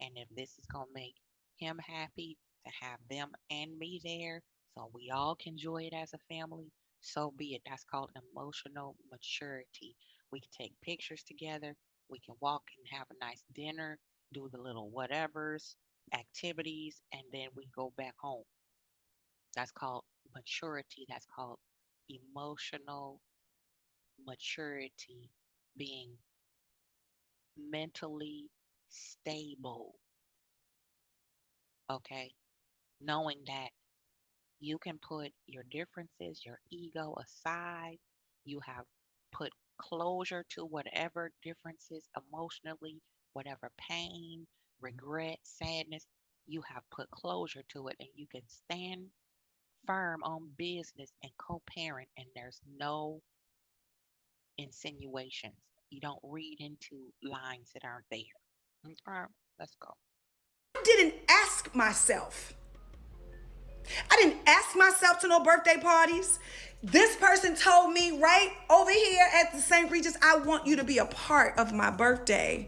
Speaker 1: And if this is going to make him happy to have them and me there so we all can enjoy it as a family, so be it. That's called emotional maturity. We can take pictures together. We can walk and have a nice dinner, do the little whatevers, activities, and then we go back home. That's called maturity. That's called emotional maturity, being mentally stable, okay? Knowing that you can put your differences, your ego aside. You have put closure to whatever differences emotionally, whatever pain, regret, sadness, you have put closure to it and you can stand firm on business and co parent, and there's no insinuations. You don't read into lines that aren't there. All right, let's go.
Speaker 5: didn't ask myself. I didn't ask myself to no birthday parties. This person told me right over here at the St. Regis, I want you to be a part of my birthday.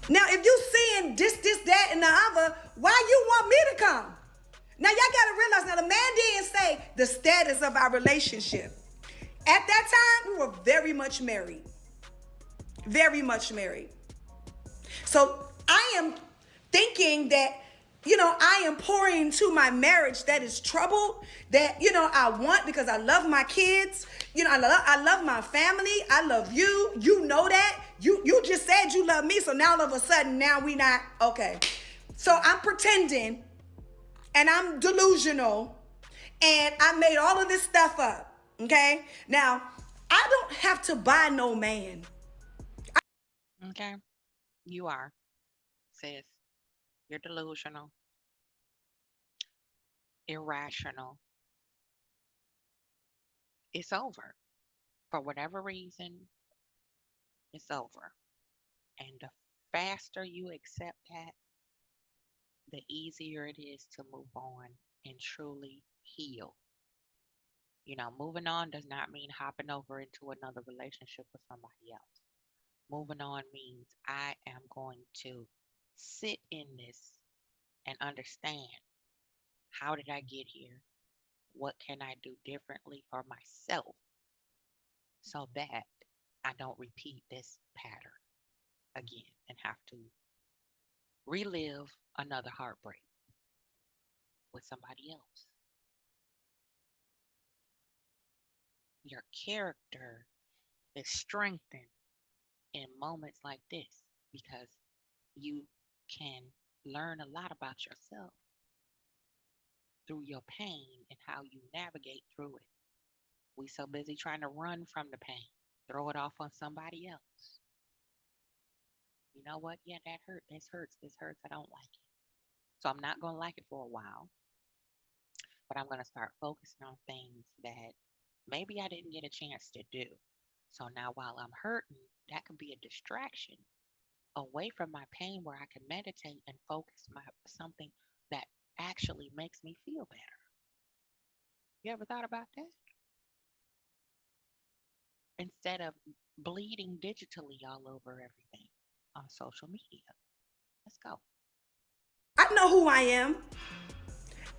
Speaker 5: Now, if you seeing this, that, and the other, why you want me to come? Now, y'all got to realize, now the man didn't say the status of our relationship. At that time, we were very much married. Very much married. So I am thinking that, I am pouring into my marriage that is troubled, that, I want because I love my kids. I love my family. I love you. You know that. You just said you love me. So now all of a sudden, now we not, okay. So I'm pretending and I'm delusional and I made all of this stuff up. Okay. Now, I don't have to buy no man.
Speaker 1: Okay, you are, sis. You're delusional, irrational. It's over. For whatever reason, it's over. And the faster you accept that, the easier it is to move on and truly heal. Moving on does not mean hopping over into another relationship with somebody else. Moving on means I am going to sit in this and understand, how did I get here? What can I do differently for myself so that I don't repeat this pattern again and have to relive another heartbreak with somebody else? Your character is strengthened in moments like this because you can learn a lot about yourself through your pain and how you navigate through it. We so busy trying to run from the pain, throw it off on somebody else. You know what? Yeah, that hurt. This hurts. This hurts. I don't like it. So I'm not going to like it for a while, but I'm going to start focusing on things that maybe I didn't get a chance to do. So now while I'm hurting, that could be a distraction away from my pain where I can meditate and focus my something that actually makes me feel better. You ever thought about that? Instead of bleeding digitally all over everything on social media. Let's go.
Speaker 5: I know who I am.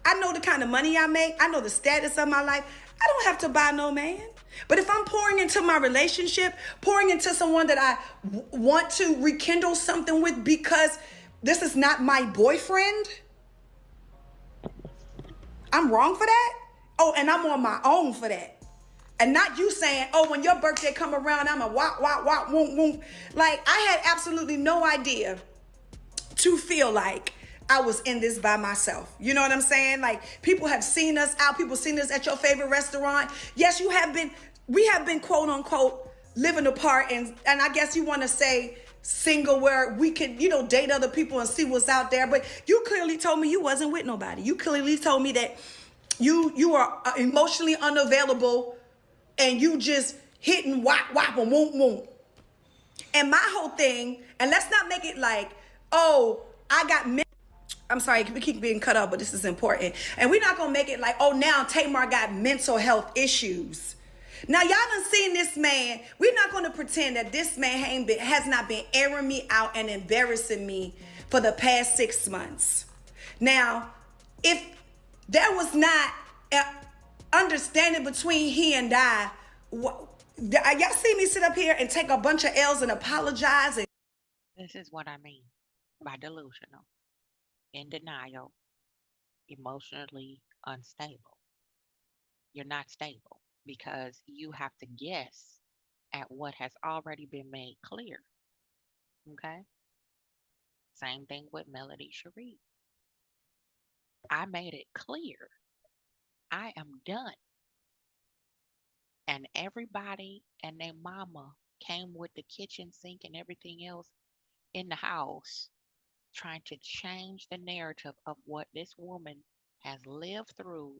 Speaker 5: I know the kind of money I make. I know the status of my life. I don't have to buy no man. But if I'm pouring into my relationship, pouring into someone that I want to rekindle something with because this is not my boyfriend, I'm wrong for that. Oh, and I'm on my own for that. And not you saying, oh, when your birthday come around, I'm a wop, wop, wop, woom, woom. Like, I had absolutely no idea to feel like I was in this by myself. You know what I'm saying? Like, people have seen us out. People seen us at your favorite restaurant. Yes, we have been quote unquote living apart. And I guess you want to say single where we could, date other people and see what's out there. But you clearly told me you wasn't with nobody. You clearly told me that you are emotionally unavailable and you just hitting whop, whop, and whoop, whoop. And my whole thing, and let's not make it like, oh, I got I'm sorry, we keep being cut off, but this is important. And we're not gonna make it like, oh, now Tamar got mental health issues. Now y'all done seen this man. We're not gonna pretend that this man has not been airing me out and embarrassing me for the past 6 months. Now, if there was not an understanding between he and I, y'all see me sit up here and take a bunch of L's and apologize and
Speaker 1: This is what I mean by delusional, in denial, emotionally unstable. You're not stable because you have to guess at what has already been made clear. Okay? Same thing with Melody Cherie. I made it clear. I am done. And everybody and their mama came with the kitchen sink and everything else in the house trying to change the narrative of what this woman has lived through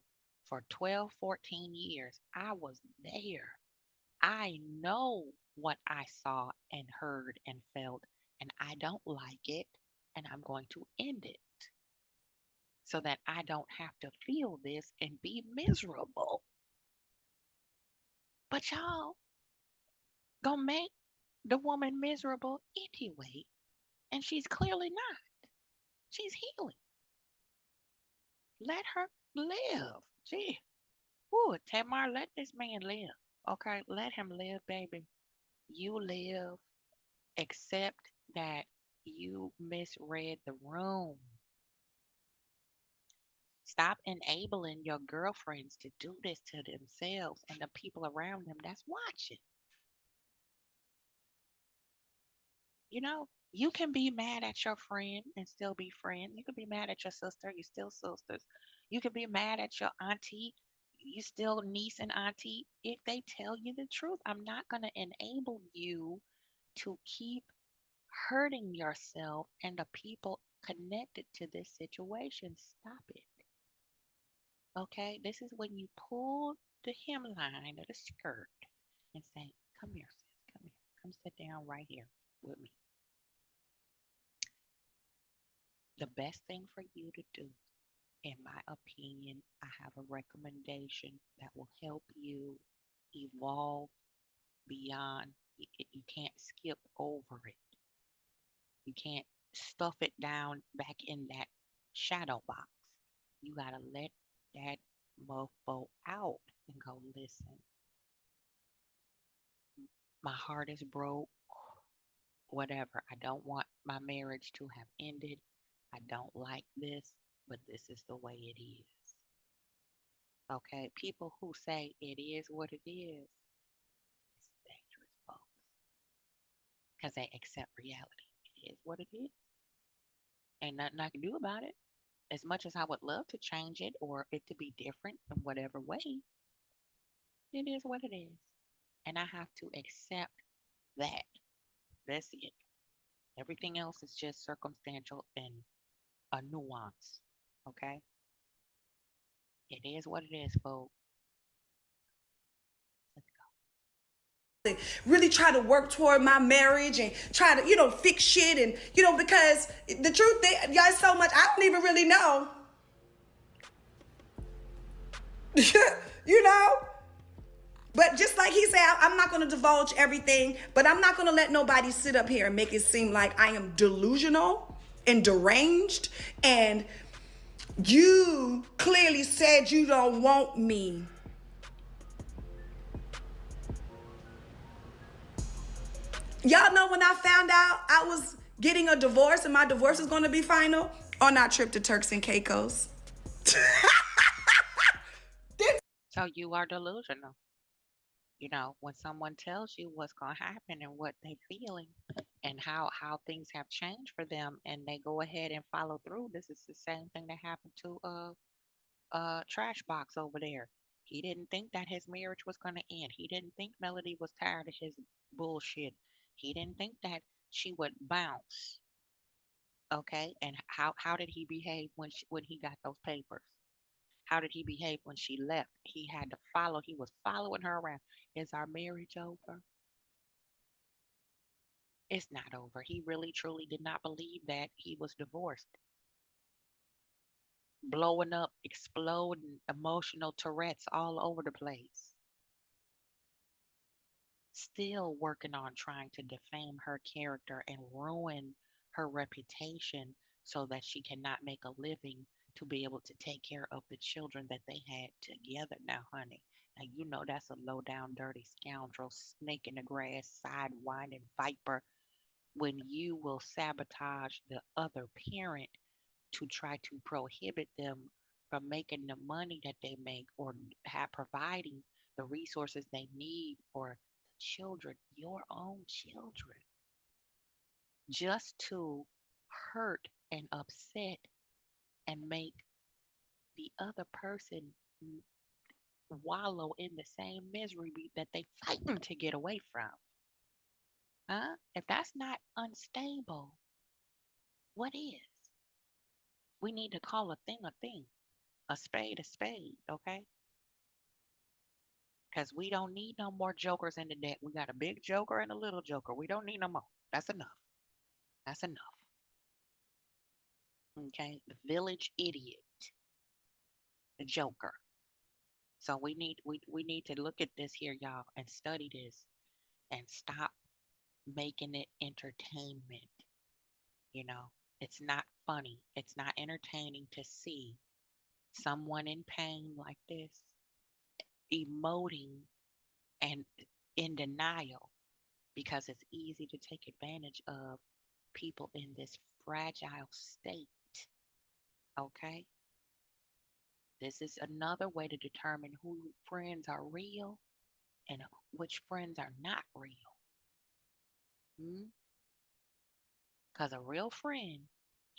Speaker 1: for 12, 14 years. I was there. I know what I saw and heard and felt, and I don't like it, and I'm going to end it so that I don't have to feel this and be miserable. But y'all gonna make the woman miserable anyway, and she's clearly not. She's healing. Let her live. Gee, whoo, Tamar, let this man live. Okay, let him live, baby. You live. Accept that you misread the room. Stop enabling your girlfriends to do this to themselves and the people around them that's watching. You can be mad at your friend and still be friends. You can be mad at your sister, you still sisters. You can be mad at your auntie, you still niece and auntie. If they tell you the truth, I'm not going to enable you to keep hurting yourself and the people connected to this situation. Stop it. Okay? This is when you pull the hemline of the skirt and say, come here, sis, come here. Come sit down right here with me. The best thing for you to do, in my opinion, I have a recommendation that will help you evolve beyond. You can't skip over it. You can't stuff it down back in that shadow box. You got to let that mofo out and go, listen, my heart is broke, whatever. I don't want my marriage to have ended. I don't like this, but this is the way it is. Okay, people who say it is what it is, it's dangerous, folks, because they accept reality. It is what it is. Ain't nothing I can do about it. As much as I would love to change it or it to be different in whatever way, it is what it is. And I have to accept that. That's it. Everything else is just circumstantial and a nuance. Okay? It is what it is, folks. Let's
Speaker 5: really try to work toward my marriage and try to, fix shit and, because the truth, y'all, so much, I don't even really know. you know? But just like he said, I'm not going to divulge everything, but I'm not going to let nobody sit up here and make it seem like I am delusional and deranged. And you clearly said you don't want me. Y'all know when I found out I was getting a divorce and my divorce is going to be final on our trip to Turks and Caicos.
Speaker 1: So you are delusional. When someone tells you what's going to happen and what they feeling and how things have changed for them and they go ahead and follow through, this is the same thing that happened to Trash Box over there. He didn't think that his marriage was going to end. He didn't think Melody was tired of his bullshit. He didn't think that she would bounce. Okay, and how did he behave when he got those papers? How did he behave when she left? He had to follow. He was following her around. Is our marriage over? It's not over. He really truly did not believe that he was divorced. Blowing up, exploding, emotional Tourette's all over the place. Still working on trying to defame her character and ruin her reputation so that she cannot make a living to be able to take care of the children that they had together. Now, honey, now you know that's a low down, dirty scoundrel, snake in the grass, sidewinding viper when you will sabotage the other parent to try to prohibit them from making the money that they make or have providing the resources they need for the children, your own children, just to hurt and upset and make the other person wallow in the same misery that they fighting to get away from. Huh? If that's not unstable, what is? We need to call a thing, a spade, okay? Because we don't need no more jokers in the deck. We got a big joker and a little joker. We don't need no more. That's enough. That's enough. Okay? The village idiot, the joker. So we need to look at this here, y'all, and study this and stop making it entertainment. You know, it's not funny. It's not entertaining to see someone in pain like this emoting and in denial because it's easy to take advantage of people in this fragile state. Okay? This is another way to determine who friends are real and which friends are not real. Because a real friend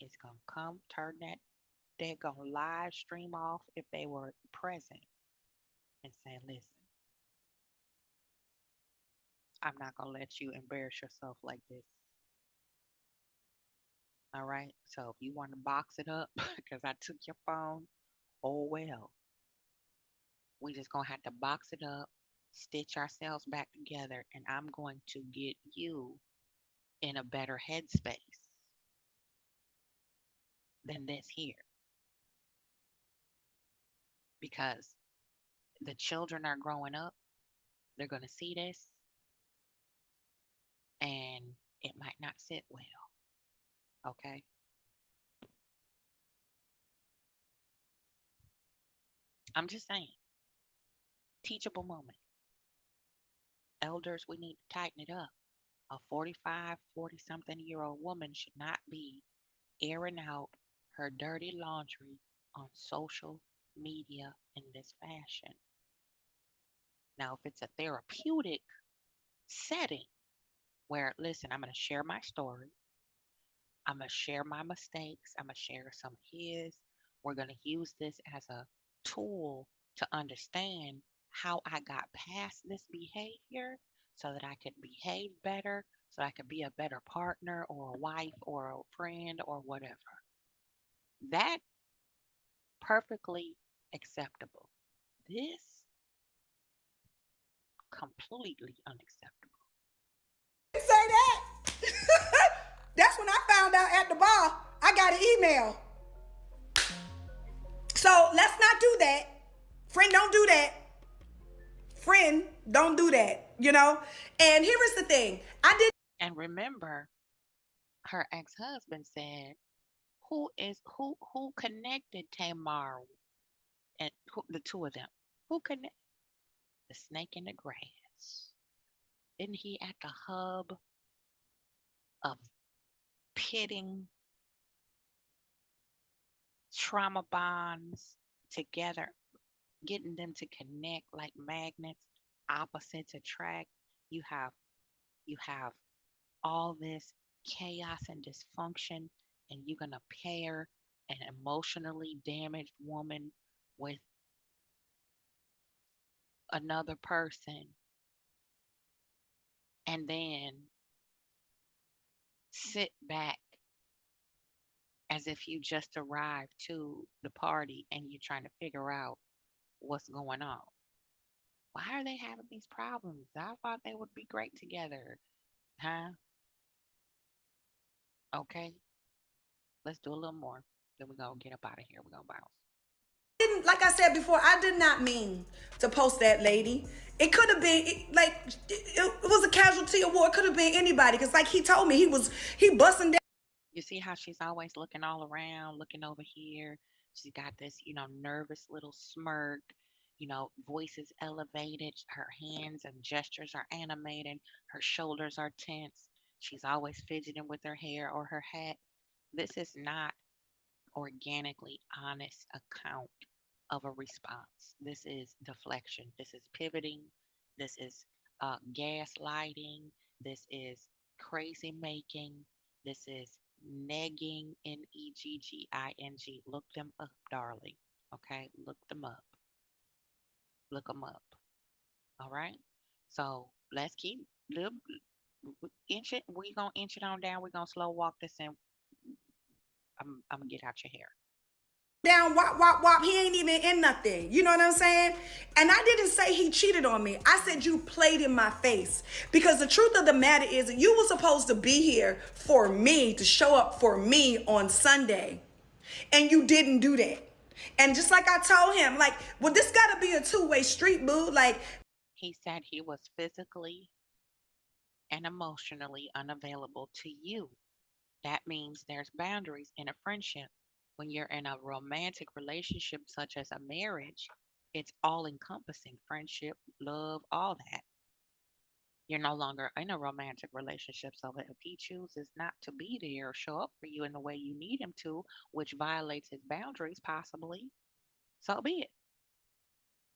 Speaker 1: is going to come, turn that, they're going to live stream off if they were present and say, listen, I'm not going to let you embarrass yourself like this. All right? So if you want to box it up because I took your phone, oh well. We just gonna have to box it up, stitch ourselves back together, and I'm going to get you in a better headspace than this here because the children are growing up, they're gonna see this, and it might not sit well. Okay, I'm just saying, teachable moment. Elders, we need to tighten it up. A 45, 40 something year old woman should not be airing out her dirty laundry on social media in this fashion. Now, if it's a therapeutic setting where, listen, I'm going to share my story, I'm going to share my mistakes, I'm going to share some of his, we're going to use this as a tool to understand how I got past this behavior so that I could behave better, so I could be a better partner or a wife or a friend or whatever. That perfectly acceptable. This completely unacceptable.
Speaker 5: Say that. That's when I found out at the bar. I got an email. So let's not do that. Friend, don't do that. Friend, don't do that. And here is the thing.
Speaker 1: And remember, her ex-husband said, who connected Tamar and the two of them? Who connected the snake in the grass? Isn't he at the hub of pitting trauma bonds together, getting them to connect like magnets, opposites attract? You have you have all this chaos and dysfunction, and you're gonna pair an emotionally damaged woman with another person and then sit back as if you just arrived to the party and you're trying to figure out what's going on. Why are they having these problems? I thought they would be great together. Huh? Okay, let's do a little more. Then we're gonna get up out of here. We're gonna bounce.
Speaker 5: Didn't, like I said before, I did not mean to post that lady. It could have been it was a casualty of war. It could have been anybody, because like he told me, he busting down.
Speaker 1: You see how she's always looking all around, looking over here. She's got this, nervous little smirk, voice is elevated. Her hands and gestures are animated. Her shoulders are tense. She's always fidgeting with her hair or her hat. This is not organically honest account of a response. This is deflection. This is pivoting. This is gaslighting. This is crazy making. This is negging, negging. Look them up, darling. Okay, look them up. Look them up. All right. So let's keep inch it. We're gonna inch it on down. We're gonna slow walk this, and I'm gonna get out your hair.
Speaker 5: Down, wop, wop, wop. He ain't even in nothing. You know what I'm saying? And I didn't say he cheated on me. I said you played in my face. Because the truth of the matter is that you were supposed to be here for me, to show up for me on Sunday. And you didn't do that. And just like I told him, well, this gotta be a two-way street, boo.
Speaker 1: He said he was physically and emotionally unavailable to you. That means there's boundaries in a friendship. When you're in a romantic relationship, such as a marriage, it's all encompassing: friendship, love, all that. You're no longer in a romantic relationship. So that if he chooses not to be there or show up for you in the way you need him to, which violates his boundaries, possibly, so be it.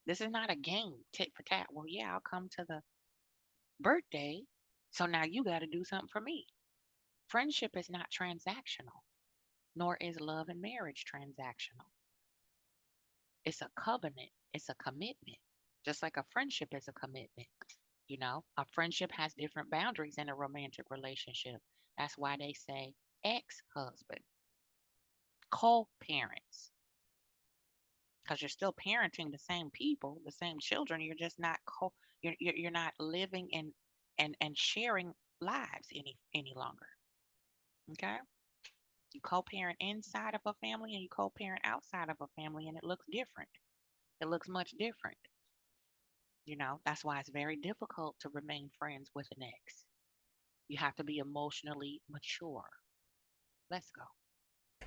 Speaker 1: This is not a game, tit for tat. Well, yeah, I'll come to the birthday. So now you got to do something for me. Friendship is not transactional, nor is love and marriage transactional. It's a covenant, it's a commitment, just like a friendship is a commitment. A friendship has different boundaries in a romantic relationship. That's why they say ex husband, co parents, because you're still parenting the same people, the same children. You're just not you're not living and sharing lives any longer. Okay? You co-parent inside of a family and you co-parent outside of a family, and it looks different. It looks much different. That's why it's very difficult to remain friends with an ex. You have to be emotionally mature. Let's go.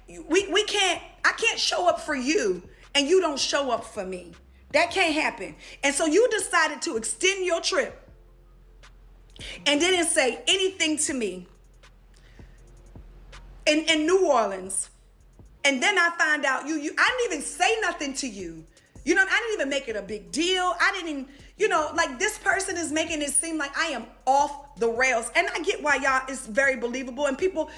Speaker 5: I can't show up for you and you don't show up for me. That can't happen. And so you decided to extend your trip and didn't say anything to me in New Orleans. And then I find out I didn't even say nothing to you. I didn't even make it a big deal. I didn't, this person is making it seem like I am off the rails. And I get why y'all is very believable. And people,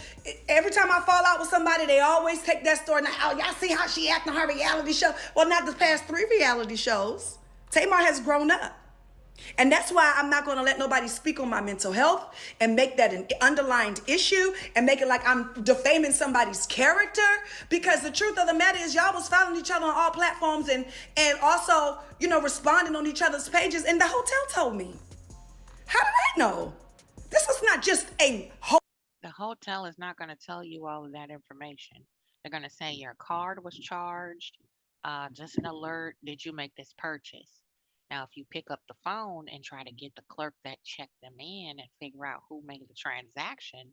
Speaker 5: every time I fall out with somebody, they always take that story. And y'all see how she acting on her reality show. Well, not the past 3 reality shows. Tamar has grown up. And that's why I'm not going to let nobody speak on my mental health and make that an underlined issue and make it like I'm defaming somebody's character. Because the truth of the matter is, y'all was following each other on all platforms and also, responding on each other's pages. And the hotel told me. How did I know? This was not just a
Speaker 1: The hotel is not going to tell you all of that information. They're going to say your card was charged. Just an alert. Did you make this purchase? Now, if you pick up the phone and try to get the clerk that checked them in and figure out who made the transaction,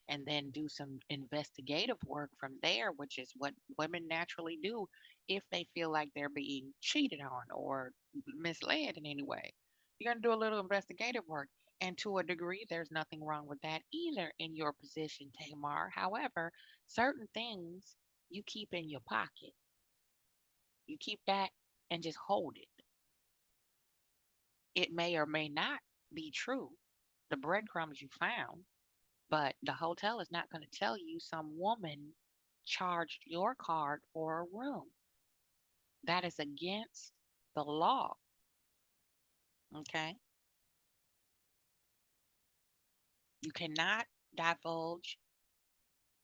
Speaker 1: and then do some investigative work from there, which is what women naturally do if they feel like they're being cheated on or misled in any way. You're going to do a little investigative work. And to a degree, there's nothing wrong with that either in your position, Tamar. However, certain things you keep in your pocket. You keep that and just hold it. It may or may not be true, the breadcrumbs you found, but the hotel is not going to tell you some woman charged your card for a room. That is against the law. Okay. You cannot divulge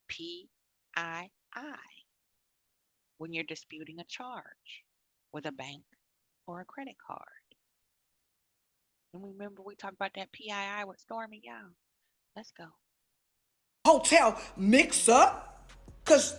Speaker 1: PII when you're disputing a charge with a bank or a credit card. And remember, we talked about that PII with Stormy, y'all. Let's go.
Speaker 5: hotel mix up. Because,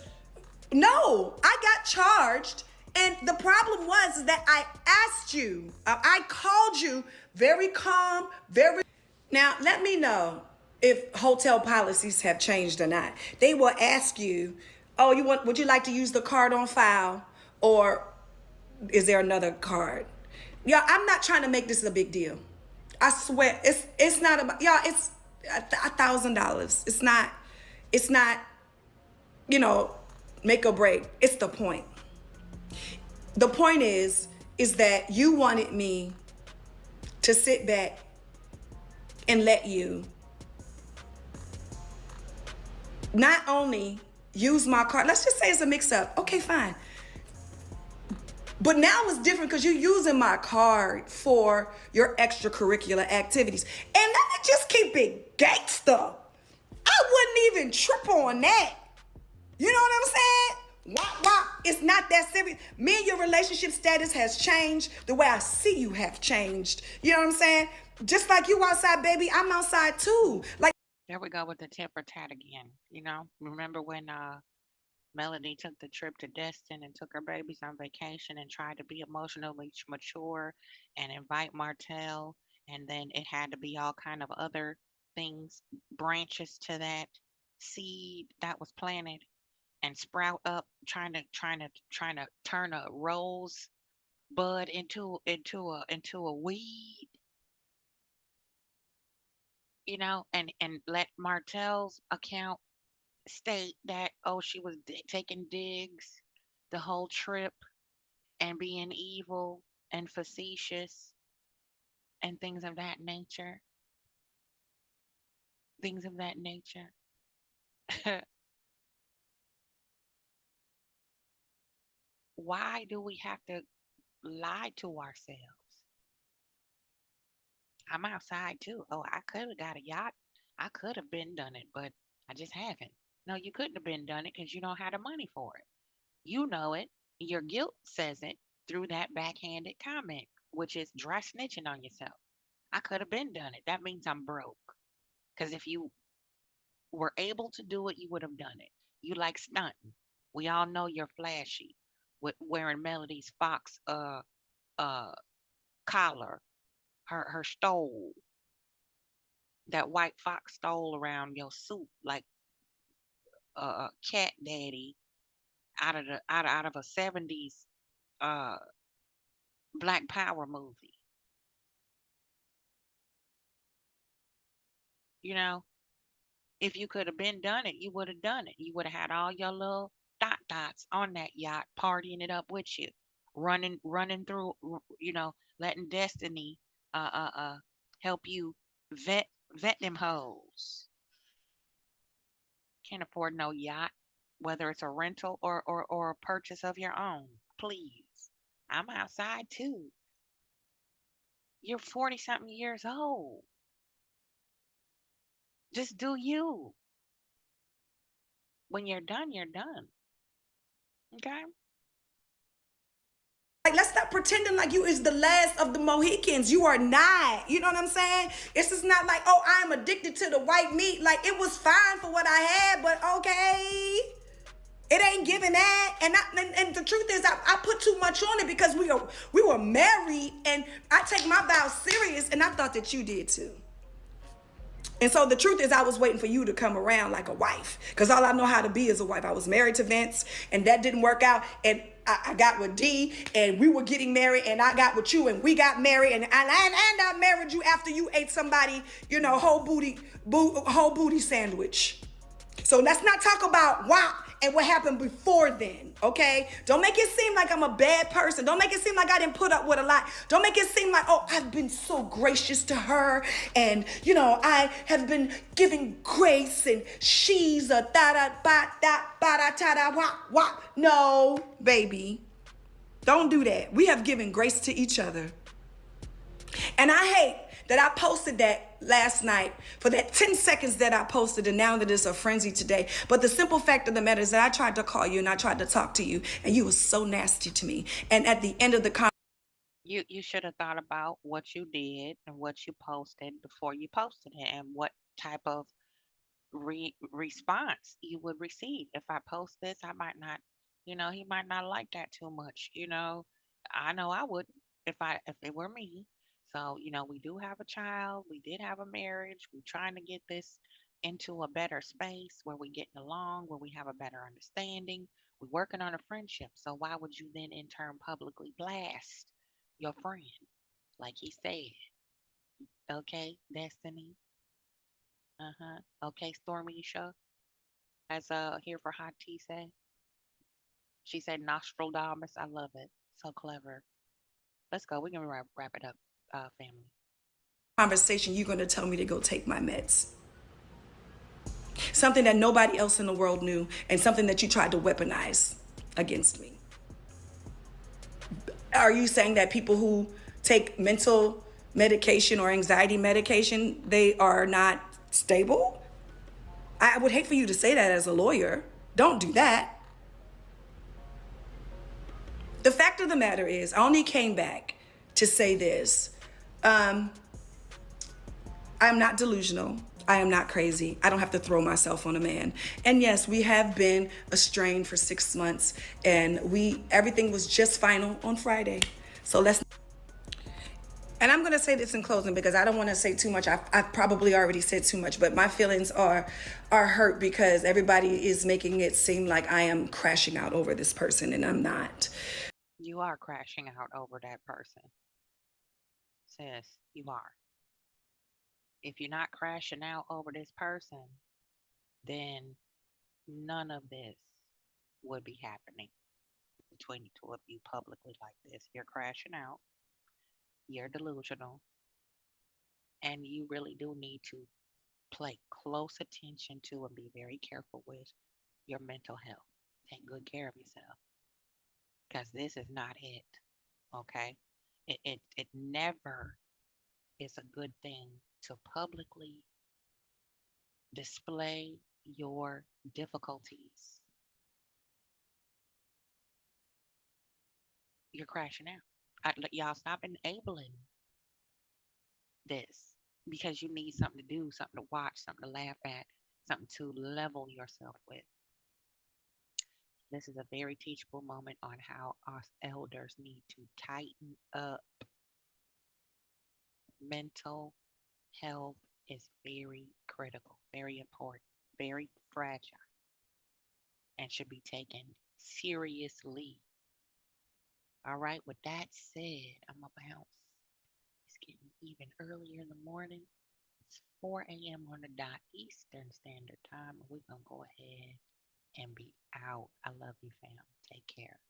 Speaker 5: no, I got charged. And the problem was that I asked you, I called you very calm, very. Now, let me know if hotel policies have changed or not. They will ask you, oh, would you like to use the card on file? Or is there another card? Yeah, I'm not trying to make this a big deal. I swear, it's not about y'all. It's $1,000. It's not make or break. It's the point. The point is that you wanted me to sit back and let you not only use my card. Let's just say it's a mix-up. Okay, fine. But now it's different because you're using my card for your extracurricular activities. And let me just keep it gangster. I wouldn't even trip on that. You know what I'm saying? Wah, wah. It's not that serious. Me and your relationship status has changed. The way I see you have changed. You know what I'm saying? Just like you outside, baby, I'm outside too. Like,
Speaker 1: There we go with the tip for tat again. Remember when Melody took the trip to Destin and took her babies on vacation and tried to be emotionally mature and invite Martell, and then it had to be all kind of other things, branches to that seed that was planted and sprout up, trying to turn a rose bud into a weed, and let Martell's account state that, oh, she was taking digs the whole trip and being evil and facetious and things of that nature. Things of that nature. Why do we have to lie to ourselves? I'm outside too. Oh, I could have got a yacht. I could have been done it, but I just haven't. No, you couldn't have been done it because you don't have the money for it. You know it. Your guilt says it through that backhanded comment, which is dry snitching on yourself. I could have been done it. That means I'm broke. Because if you were able to do it, you would have done it. You like stunting. We all know you're flashy with wearing Melody's Fox uh collar, her stole, that white fox stole around your suit like a cat daddy out of a 70s uh Black Power movie. You know, if you could have been done it, you would have done it. You would have had all your little dots on that yacht, partying it up with you, running through, letting Destiny help you vet them hoes. Can't afford no yacht, whether it's a rental or a purchase of your own. Please. I'm outside too. You're 40 something years old. Just do you. When you're done, you're done. Okay?
Speaker 5: Like, let's stop pretending like you is the last of the Mohicans. You are not. You know what I'm saying? It's just not like, oh, I'm addicted to the white meat. Like, it was fine for what I had, but okay. It ain't giving that. And the truth is, I put too much on it because we were married, and I take my vows serious, and I thought that you did too. And so the truth is, I was waiting for you to come around like a wife, because all I know how to be is a wife. I was married to Vince, and that didn't work out. And I got with D, and we were getting married, and I got with you, and we got married, and I married you after you ate somebody, whole booty sandwich. So let's not talk about WAP and what happened before then, okay? Don't make it seem like I'm a bad person. Don't make it seem like I didn't put up with a lot. Don't make it seem like, oh, I've been so gracious to her, and, I have been giving grace, and she's a da-da-ba-da-ba-da-ta-da wop. No, baby. Don't do that. We have given grace to each other. And I hate that I posted that last night for that 10 seconds that I posted, and now that it's a frenzy today. But the simple fact of the matter is that I tried to call you and I tried to talk to you, and you were so nasty to me. And at the end of the conversation,
Speaker 1: You should have thought about what you did and what you posted before you posted it and what type of response you would receive. If I post this, I might not, he might not like that too much. I know I would if it were me. So, we do have a child, we did have a marriage, we're trying to get this into a better space where we're getting along, where we have a better understanding. We're working on a friendship. So why would you then in turn publicly blast your friend? Like he said, okay, Destiny. Uh-huh. Okay, Stormy Show. As here for hot tea say. She said Nostradamus. I love it. So clever. Let's go. We can wrap it up, family.
Speaker 5: you're going to tell me to go take my meds. Something that nobody else in the world knew, and something that you tried to weaponize against me. Are you saying that people who take mental medication or anxiety medication, they are not stable? I would hate for you to say that as a lawyer. Don't do that. The fact of the matter is, I only came back to say this. I'm not delusional. I am not crazy. I don't have to throw myself on a man. And yes, we have been estranged for 6 months, and everything was just final on Friday. So and I'm gonna say this in closing because I don't want to say too much. I've probably already said too much, but my feelings are hurt because everybody is making it seem like I am crashing out over this person, and I'm not.
Speaker 1: You are crashing out over that person. Sis, you are. If you're not crashing out over this person, then none of this would be happening between the two of you publicly like this. You're crashing out, you're delusional, and you really do need to pay close attention to and be very careful with your mental health. Take good care of yourself because this is not it. Okay? It never is a good thing to publicly display your difficulties. You're crashing out. Y'all stop enabling this because you need something to do, something to watch, something to laugh at, something to level yourself with. This is a very teachable moment on how us elders need to tighten up. Mental health is very critical, very important, very fragile, and should be taken seriously. All right, with that said, I'm going to bounce. It's getting even earlier in the morning. It's 4 a.m. on the dot Eastern Standard Time. We're going to go ahead and be out. I love you, fam. Take care.